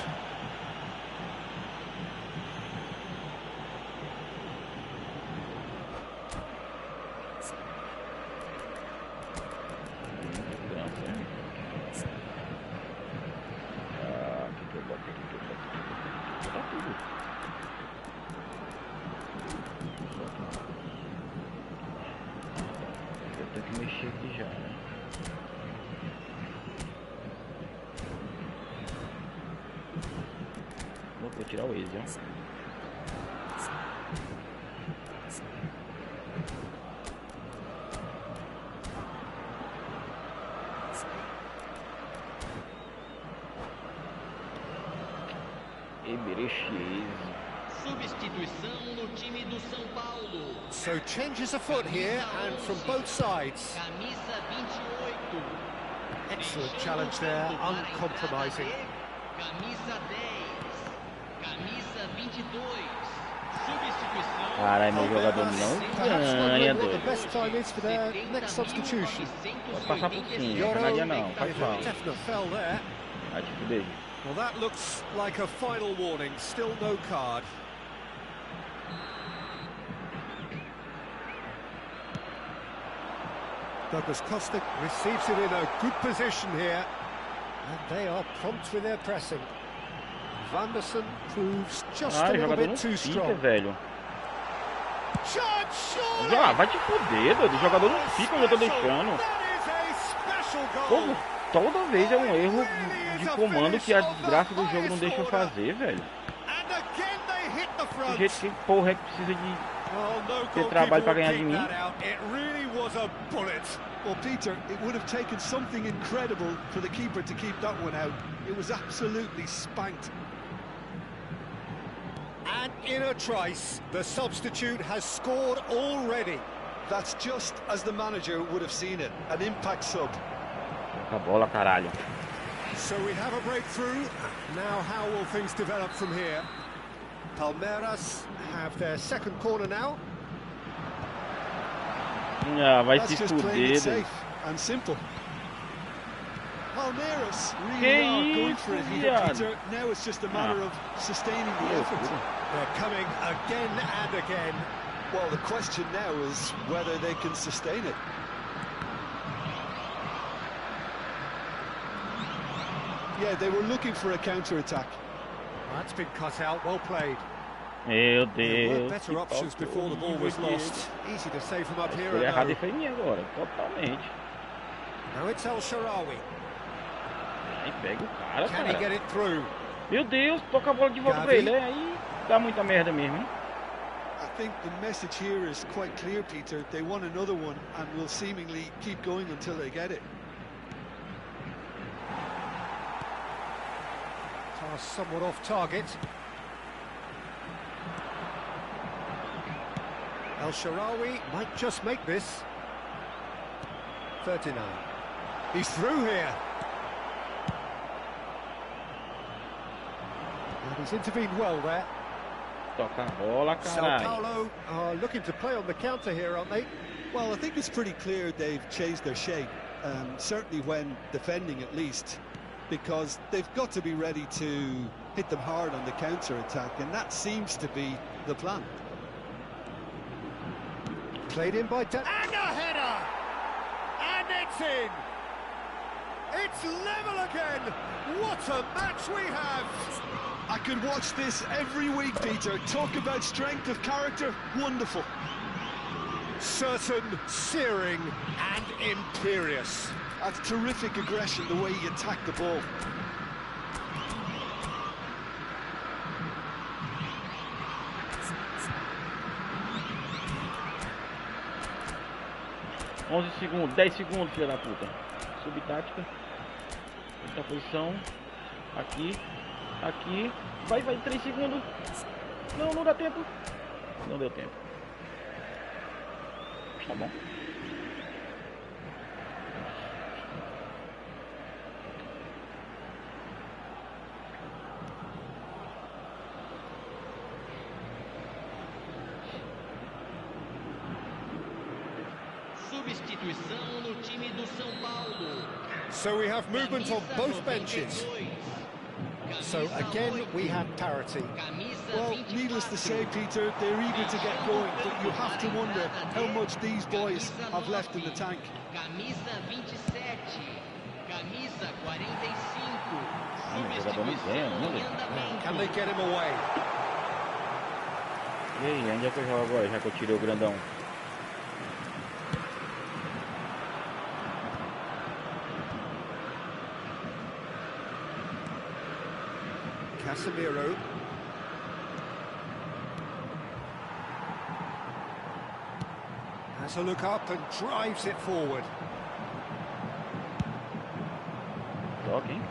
Vou tirar o Waze, ó. Substituição no time do São Paulo. So changes afoot here and from both sides. Camisa 28. Excellent challenge there, uncompromising. Camisa 10. Camisa 22. Caralho, meu jogador não ganha, doido. Pode passar por cima, não ganha não, faz falta. Vai te fuder. Well, that looks like a final warning. Still no card. Douglas Costa receives it in a good position here. And they are prompt with their pressing. Vanderson proves just a little bit too strong. Velho. Já, vai te fuder, doido. O jogador não fica onde eu tô deixando. Pô, toda vez é um erro de comando que a desgraça do jogo não deixa eu fazer, velho. Do jeito que porra é que precisa de ter trabalho pra ganhar de mim. Well, Peter, it would have taken something incredible for the keeper to keep that one out. It was absolutely spanked. And in a trice, the substitute has scored already. That's just as the manager would have seen it, an impact sub. A bola, caralho. So we have a breakthrough. Now how will things develop from here? Palmeiras have their second corner now. Ah, vai se fuder. And simple. Palmeiras really are going for it here, Peter. Now it's just a matter of sustaining the effort. They're coming again and again. Well, the question now is whether they can sustain it. Yeah, they were looking for a counter-attack. That's been cut out, well played. Meu Deus. There were better options before the ball was lost. Easy to say from up here. Errado foi minha agora, totalmente. Now it's El Shaarawy. Aí pega o cara, Can he get it through? Meu Deus, toca a bola de volta pra ele, aí dá muita merda mesmo, hein? I think the message here is quite clear, Peter. They want another one and will seemingly keep going until they get it. Pass somewhat off target. El Shaarawy might just make this. 39. He's through here. And he's intervened well there. Toca a bola, caralho. Sao Paulo are looking to play on the counter here, aren't they? Well, I think it's pretty clear they've changed their shape, certainly when defending at least, because they've got to be ready to hit them hard on the counter-attack, and that seems to be the plan. Played in by... And a header! And it's in! It's level again! What a match we have! I could watch this every week, Peter. Talk about strength of character, wonderful. Certain, searing and imperious. That's terrific aggression, the way he attacked the ball. Segundos, 10 segundos, filha da puta. Subtática. Outra posição. Aqui. Aqui. Vai, 3 segundos. Não, não dá tempo. Não deu tempo. Tá bom. Substituição no time do São Paulo. So we have movement on both benches. So again we have parity. Well, needless to say, Peter, they're eager to get going, but you have to wonder how much these boys have left in the tank. Camisa 27, camisa 45. Can they get him away? E aí, onde é que eu jogo agora, já que eu tirei o grandão? Casemiro. Has a look up and drives it forward. Toque, hein?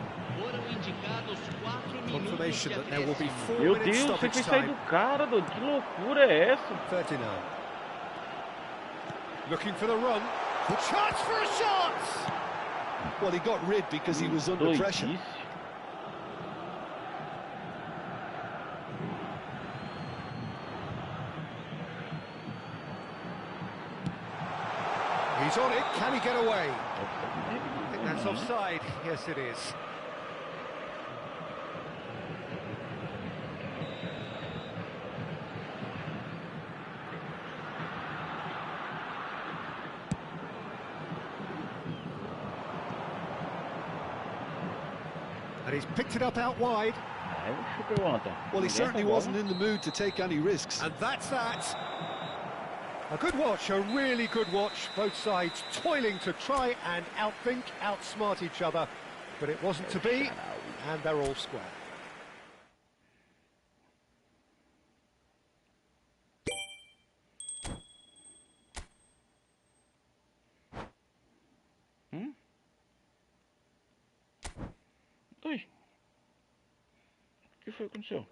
Confirmation that there will be 4 Meu minutes Deus, você stoppage fez sair time. do cara, doido. Que loucura é essa? 39. Looking for the run. Chance for a shot! Well, he got rid because he was under pressure. He's on it, can he get away? I think that's offside, yes it is. And he's picked it up out wide. Well, he certainly wasn't in the mood to take any risks. And that's that. A good watch, a really good watch. Both sides toiling to try and outthink, outsmart each other. But it wasn't to be, and they're all square. Oi. O que foi que aconteceu?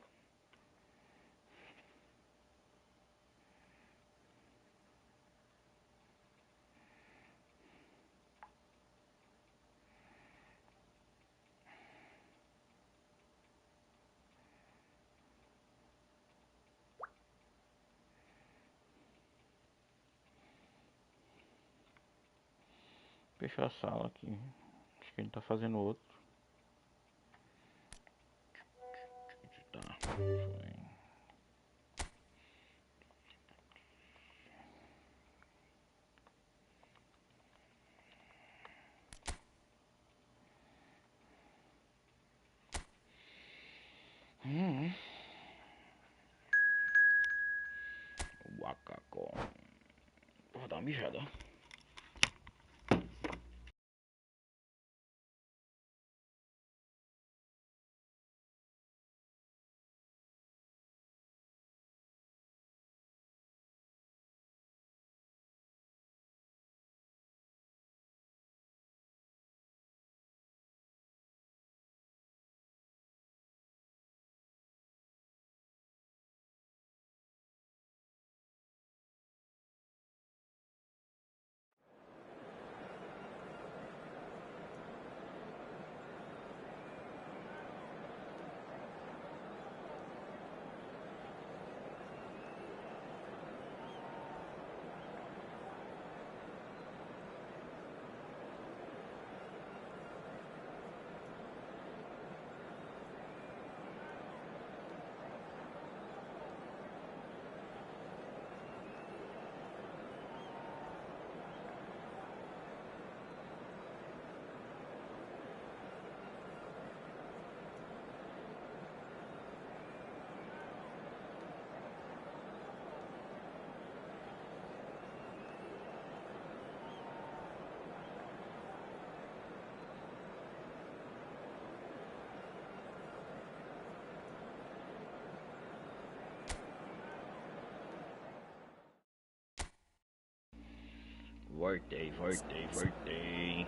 Fechou a sala aqui. Acho que ele tá fazendo outro. Tá, foi. Wakako. Vou dar uma mijada. Voltei.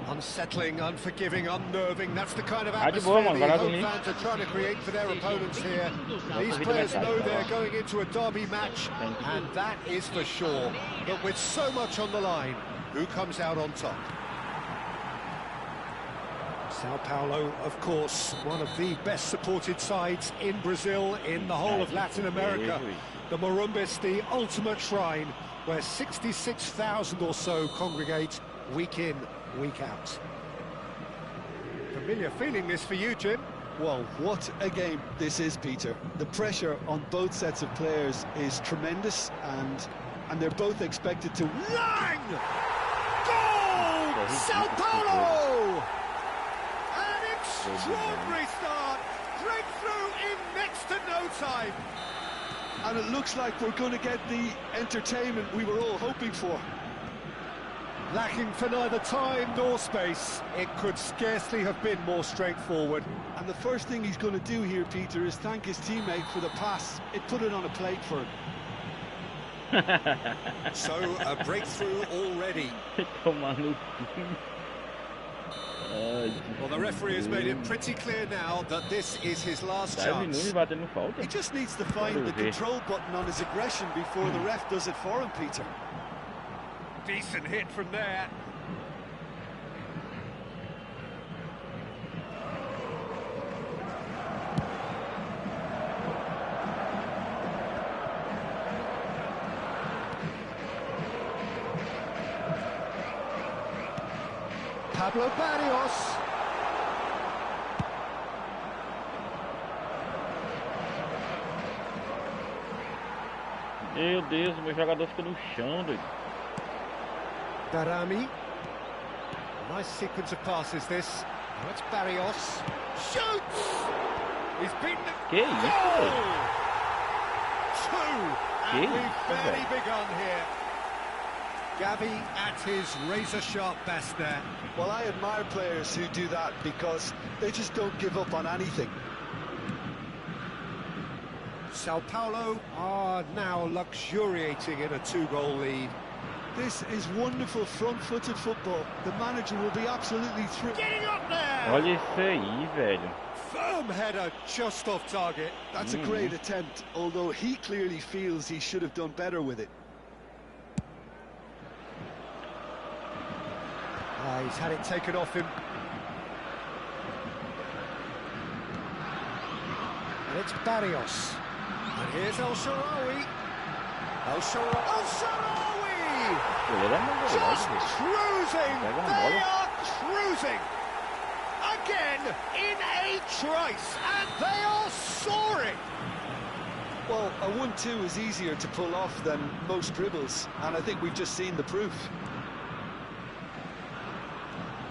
Unsettling, unforgiving, unnerving. That's the kind of atmosphere the home fans are trying to create for their opponents here. These players know they're going into a derby match, and that is for sure. But with so much on the line, who comes out on top? Sao Paulo, of course, one of the best supported sides in Brazil, in the whole of Latin America. The Morumbis, the ultimate shrine, where 66,000 or so congregate week in, week out. Familiar feeling this for you, Jim? Well, what a game this is, Peter. The pressure on both sets of players is tremendous, and they're both expected to... Lang! Goal! Sao Paulo! An extraordinary start! Breakthrough in next to no time! And it looks like we're going to get the entertainment we were all hoping for. Lacking for neither time nor space, it could scarcely have been more straightforward. And the first thing he's going to do here, Peter, is thank his teammate for the pass. It put it on a plate for him. So, a breakthrough already. Well, the referee has made it pretty clear now that this is his last chance. He just needs to find the control button on his aggression before the ref does it for him, Peter. Decent hit from there. Pablo Barrios. Meu Deus, meu jogador fica no chão, doido. Darami. Nice sequence of passes this. Now it's Barrios. Shoots! He's beaten it. Que isso, Two! And we've barely begun here. Gavi at his razor-sharp best there. Well, I admire players who do that because they just don't give up on anything. Sao Paulo are now luxuriating in a two-goal lead. This is wonderful front-footed football. The manager will be absolutely thrilled. Getting up there! Olha isso aí, velho. Firm header just off target. That's a great attempt, although he clearly feels he should have done better with it. He's had it taken off him. And it's Barrios. And here's El Shaarawy. El Shaarawy! Just cruising! They are cruising! Again, in a trice, and they are soaring! Well, a 1-2 is easier to pull off than most dribbles, and I think we've just seen the proof.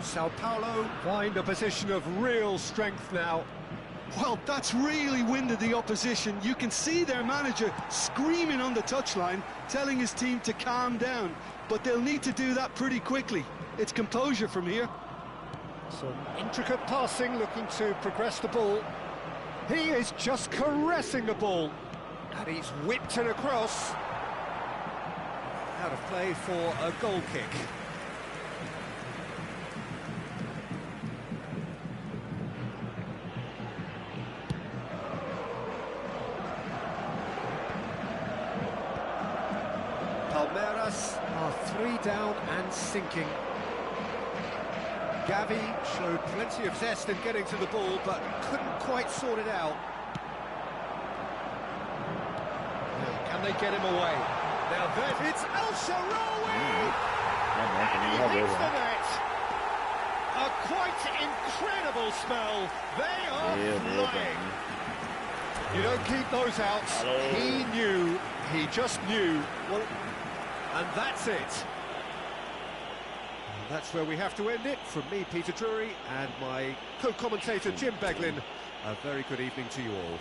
Sao Paulo find a position of real strength now. Well, that's really winded the opposition. You can see their manager screaming on the touchline, telling his team to calm down. But they'll need to do that pretty quickly. It's composure from here. Some intricate passing, looking to progress the ball. He is just caressing the ball. And he's whipped it across. Out of play for a goal kick. Palmeiras are 3 down and sinking. Gavi showed plenty of zest in getting to the ball, but couldn't quite sort it out. Now, can they get him away? Now there it's El Shaarawy! And he hits the net! A quite incredible spell. They are flying. You don't keep those out. He knew, he just knew. Well, and that's it. And that's where we have to end it. From me, Peter Drury, and my co-commentator, Jim Beglin. A very good evening to you all.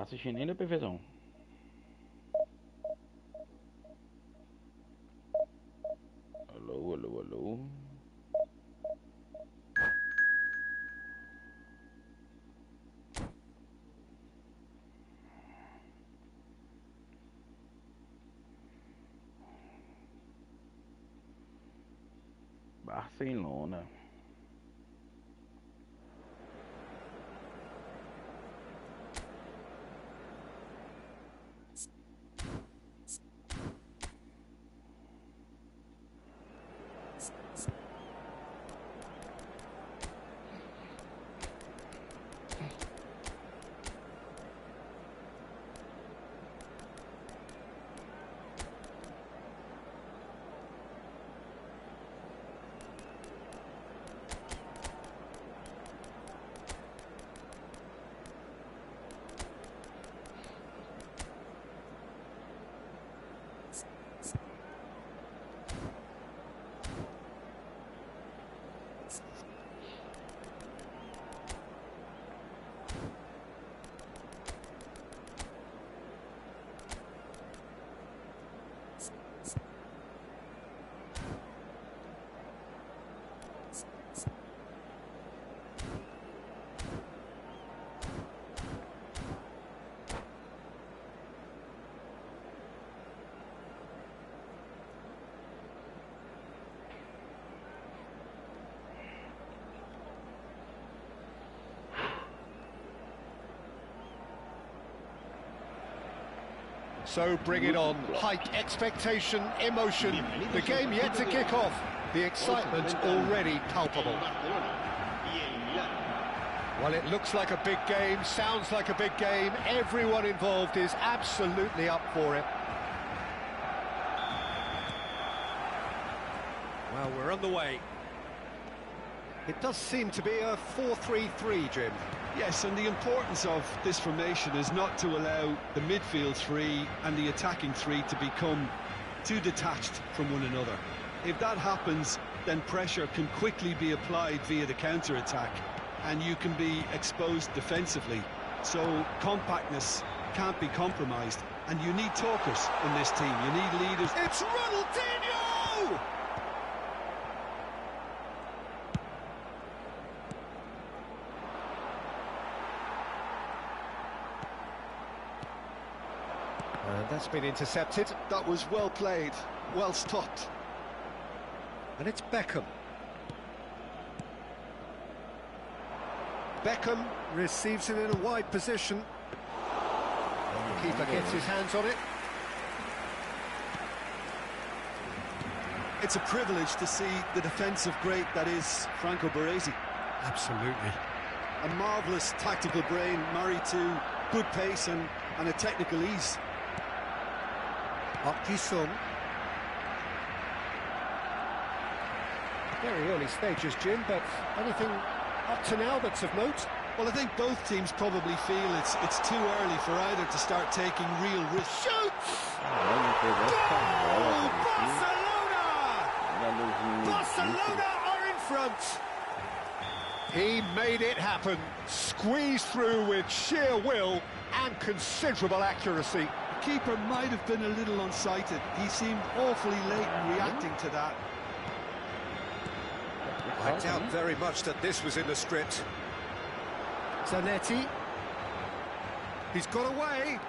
Tá assistindo ainda, PVzão? Alô, alô, alô. Barcelona. So bring it on. Hike expectation, emotion. The game yet to kick off. The excitement already palpable. Well, it looks like a big game, sounds like a big game. Everyone involved is absolutely up for it. Well, we're on the way. It does seem to be a 4-3-3, Jim. Yes, and the importance of this formation is not to allow the midfield three and the attacking three to become too detached from one another. If that happens, then pressure can quickly be applied via the counter-attack, and you can be exposed defensively. So compactness can't be compromised, and you need talkers in this team. You need leaders. It's Ronaldinho! And that's been intercepted. That was well played, well stopped. And it's Beckham. Beckham receives it in a wide position. And the keeper gets his hands on it. It's a privilege to see the defensive great that is Franco Baresi. Absolutely. A marvellous tactical brain married to good pace and a technical ease. Sung. Very early stages, Jim, but anything up to now that's of note? Well, I think both teams probably feel it's too early for either to start taking real risks. Shoots! Goal! Barcelona! Barcelona are in front! He made it happen, squeezed through with sheer will and considerable accuracy. The keeper might have been a little unsighted. He seemed awfully late in reacting to that. I doubt very much that this was in the script. Zanetti. He's got away.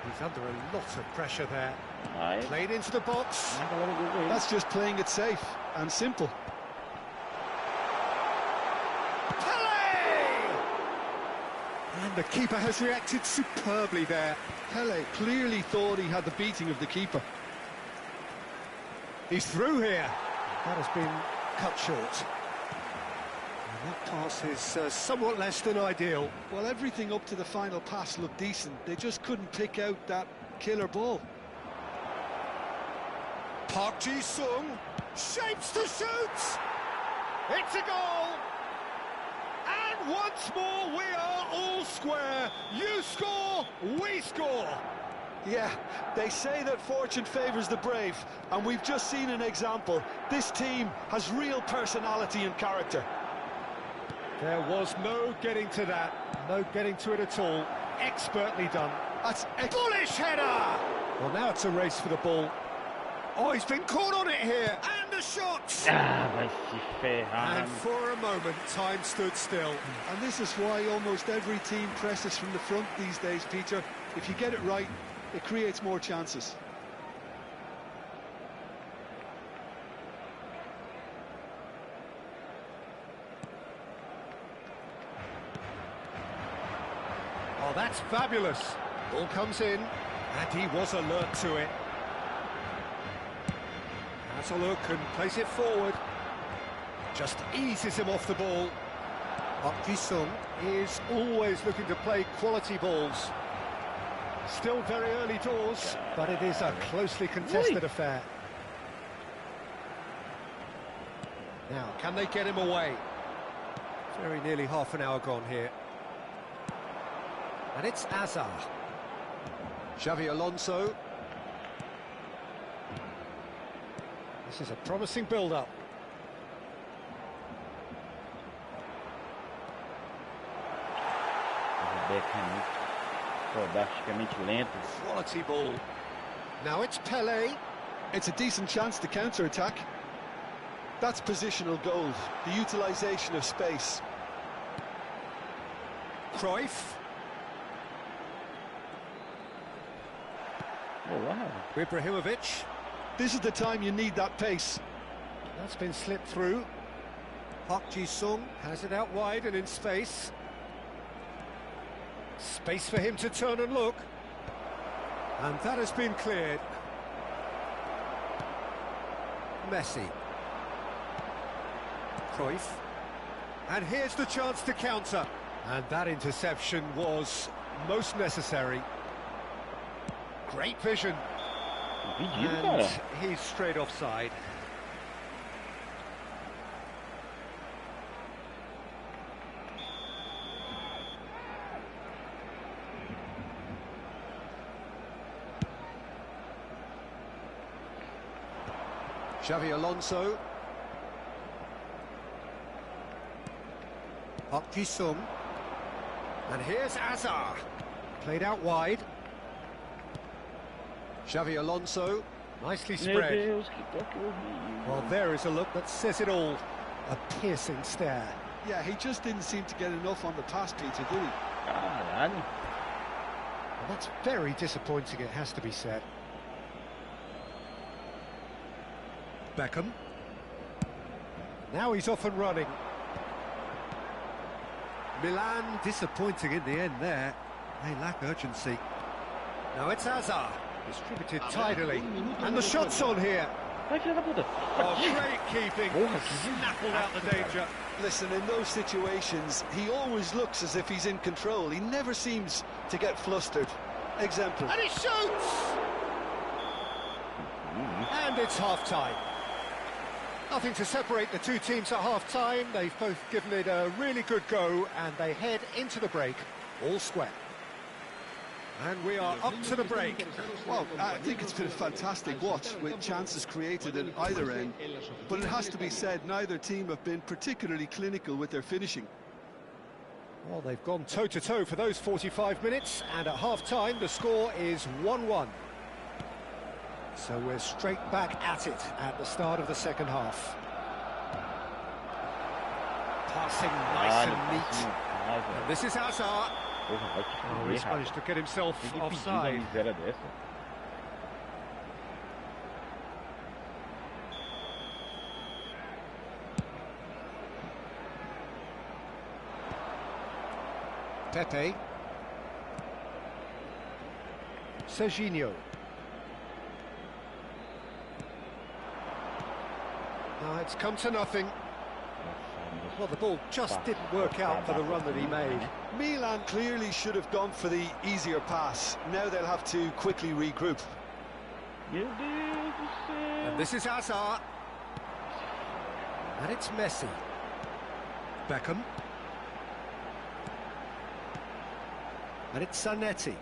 He's under a lot of pressure there. Played into the box. That's just playing it safe and simple. And the keeper has reacted superbly there. Pele clearly thought he had the beating of the keeper. He's through here. That has been cut short. And that pass is somewhat less than ideal. Well, everything up to the final pass looked decent. They just couldn't pick out that killer ball. Park Ji-sung shapes to shoot. It's a goal. And once more, we are all square. You score, we score. Yeah, they say that fortune favours the brave, and we've just seen an example. This team has real personality and character. There was no getting to that, no getting to it at all. Expertly done. That's bullish header! Well, now it's a race for the ball. Oh, he's been caught on it here. And a shot! Vai se ferrar. And for a moment, time stood still. And this is why almost every team presses from the front these days, Peter. If you get it right, it creates more chances. Oh, that's fabulous. Ball comes in, and he was alert to it. Has a look and plays it forward. Just eases him off the ball. Park Ji-sung is always looking to play quality balls. Still very early doors, but it is a closely contested affair. Now, can they get him away? Very nearly half an hour gone here. And it's Azar. Xavi Alonso. This is a promising build-up. Quality ball. Now it's Pele. It's a decent chance to counter-attack. That's positional gold, the utilisation of space. Cruyff. Oh, wow. Ibrahimovic. This is the time you need that pace. That's been slipped through. Park Ji-sung has it out wide and in space. Space for him to turn and look. And that has been cleared. Messi. Cruyff. And here's the chance to counter. And that interception was most necessary. Great vision. And he's straight offside. Xavi Alonso. Park Ji-sung. And here's Azar. Played out wide. Xavi Alonso. Nicely spread. Well, there is a look that says it all. A piercing stare. Yeah, he just didn't seem to get enough on the pass, Peter, did he? Well, that's very disappointing, it has to be said. Beckham. Now he's off and running. Milan disappointing in the end there. They lack urgency. Now it's Azar. Distributed tidily. And the shot's on here. Oh, great keeping. Snaffled out the danger. Listen, in those situations, he always looks as if he's in control. He never seems to get flustered. Exemplar. And he shoots! And it's half-time. Nothing to separate the two teams at half-time. They've both given it a really good go, and they head into the break all square. And we are up to the break. Well, I think it's been a fantastic watch, with chances created at either end. But it has to be said, neither team have been particularly clinical with their finishing. Well, they've gone toe-to-toe for those 45 minutes, and at half-time, the score is 1-1. So we're straight back at it at the start of the second half. Passing nice and neat. And this is Hazard. Oh, he's managed to get himself offside. Pepe. Serginho. Now it's come to nothing. Well, the ball just didn't work out for the run that he made. Milan clearly should have gone for the easier pass. Now they'll have to quickly regroup. And this is Hazard. And it's Messi. Beckham. And it's Zanetti.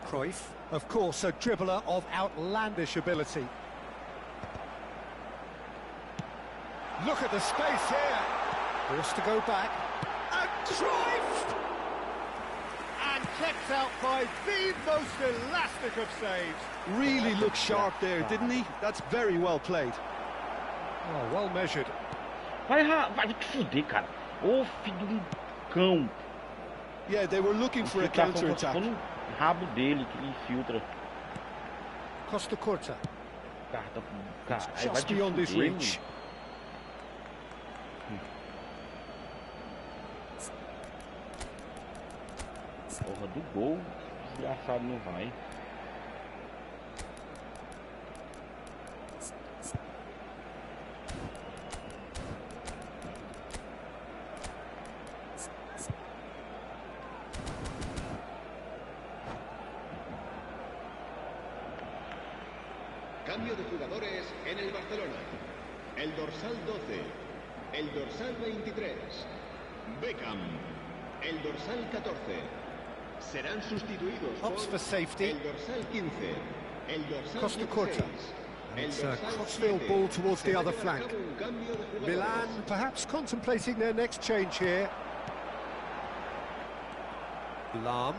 Cruyff, of course, a dribbler of outlandish ability. Look at the space here. Forced to go back. And Cruyff! And kept out by the most elastic of saves. Really looked sharp there, didn't he? That's very well played. Oh, well measured. Vai te fuder, cara. Ô, filho de um cão. Yeah, they were looking for a counter-attack. No rabo dele que ele infiltra. Costa Curta. Cara, just beyond his reach. Porra do gol. Desgraçado não vai. Cambio de jugadores en el Barcelona. El dorsal 12, el dorsal 23, Beckham, el dorsal 14. Serán sustituidos Opts for safety. El dorsal 15, el dorsal Costa 16, Curta. It's a crossfield ball towards the other flank. Milan perhaps contemplating their next change here. Lahm.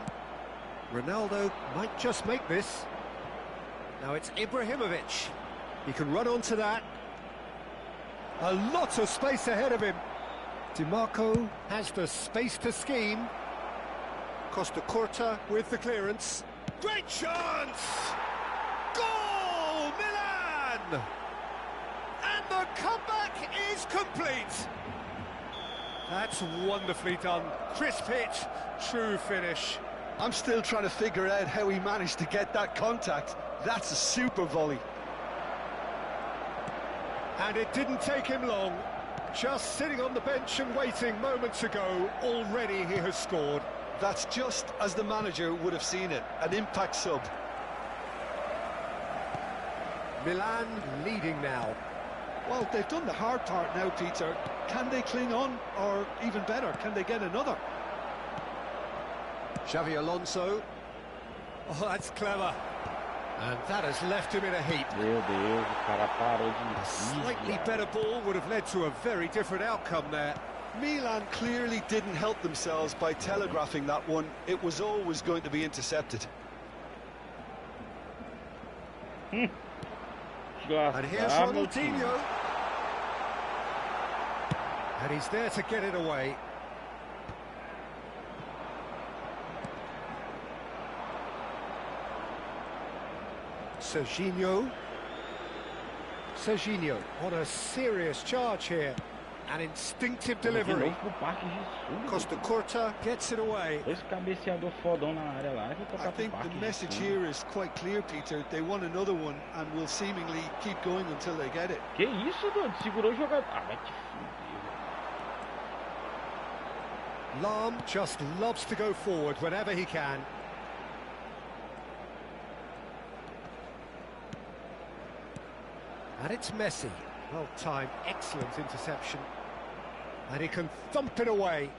Ronaldo might just make this. Now it's Ibrahimovic. He can run onto that. A lot of space ahead of him. DiMarco has the space to scheme. Costa Curta with the clearance. Great chance! Goal, Milan! And the comeback is complete. That's wonderfully done. Crisp hit, true finish. I'm still trying to figure out how he managed to get that contact. That's a super volley. And it didn't take him long. Just sitting on the bench and waiting moments ago, already he has scored. That's just as the manager would have seen it, an impact sub. Milan leading now. Well, they've done the hard part now, Peter. Can they cling on, or even better, can they get another? Xavi Alonso. Oh, that's clever. And that has left him in a heap. Meu Deus, o cara parou de... A slightly better ball would have led to a very different outcome there. Milan clearly didn't help themselves by telegraphing that one. It was always going to be intercepted. And here's Ronaldinho. And he's there to get it away. Serginho on a serious charge here. An instinctive delivery. Costa Curta gets it away. Dois cabeceador fodão na área lá. I think the message here is quite clear, Peter. They want another one and will seemingly keep going until they get it. Que isso, doido? Segurou o jogador. Ah, vai te fuder. Lahm just loves to go forward whenever he can. And it's Messi. Well timed, excellent interception. And he can thump it away.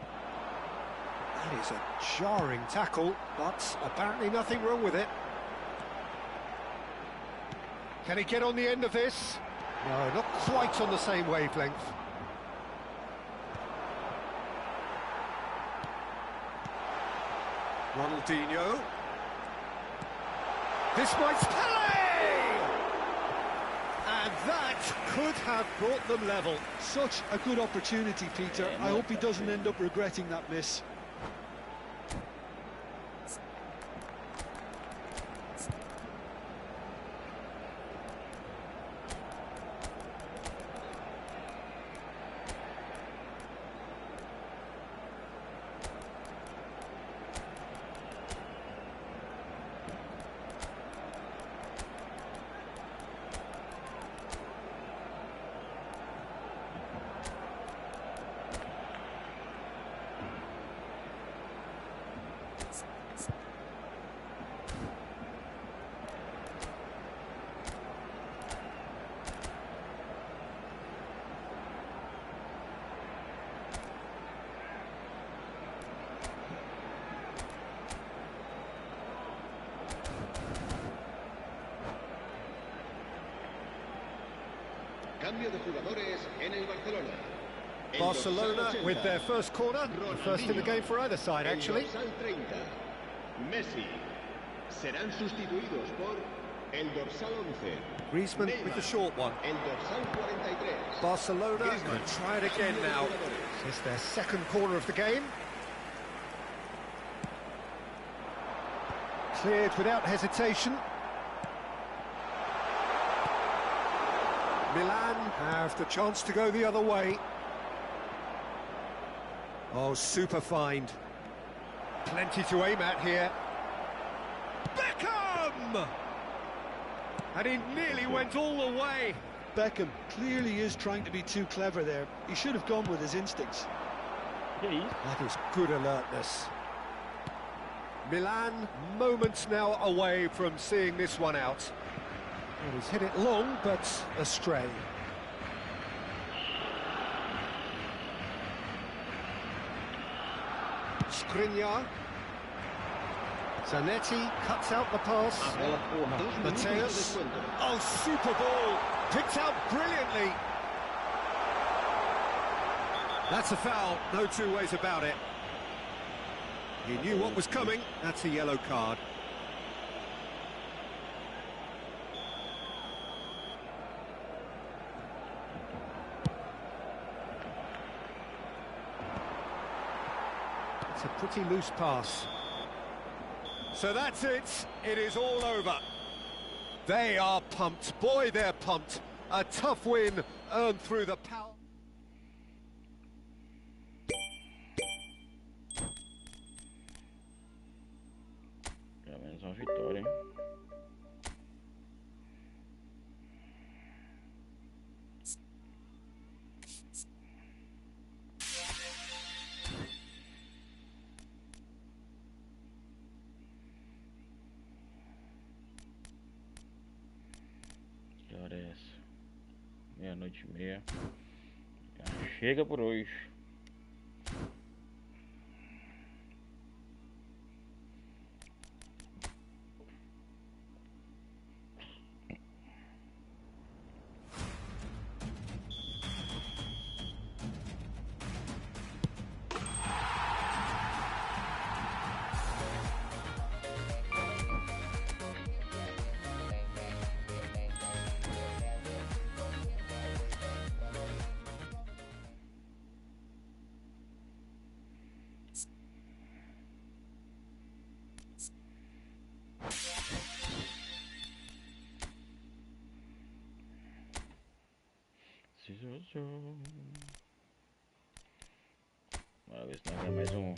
That is a jarring tackle, but apparently nothing wrong with it. Can he get on the end of this? No, not quite on the same wavelength. Ronaldinho. This might... Pele! And that could have brought them level. Such a good opportunity, Peter. I hope he doesn't end up regretting that miss. Cambio de jugadores en el Barcelona. Barcelona with their first corner, the first in the game for either side, actually. Messi. Serán sustituidos por el dorsal 11. Griezmann with the short one. El dorsal 43. Barcelona going to try it again now. It's their second corner of the game. Cleared without hesitation. Milan have the chance to go the other way. Oh, super find. Plenty to aim at here. Beckham! And he nearly went all the way. Beckham clearly is trying to be too clever there. He should have gone with his instincts. That is good alertness. Milan moments now away from seeing this one out. Well, he's hit it long, but astray. Skriniar. Zanetti cuts out the pass. Mateus. Oh, super ball. Picked out brilliantly. That's a foul, no two ways about it. He knew what was coming. That's a yellow card. It's a pretty loose pass. So that's it. It is all over. They are pumped. Boy, they're pumped. A tough win earned through the power. Pelo menos uma vitória, hein? Que hora é essa? 00:30. Já chega por hoje. Bora ver se nós é mais um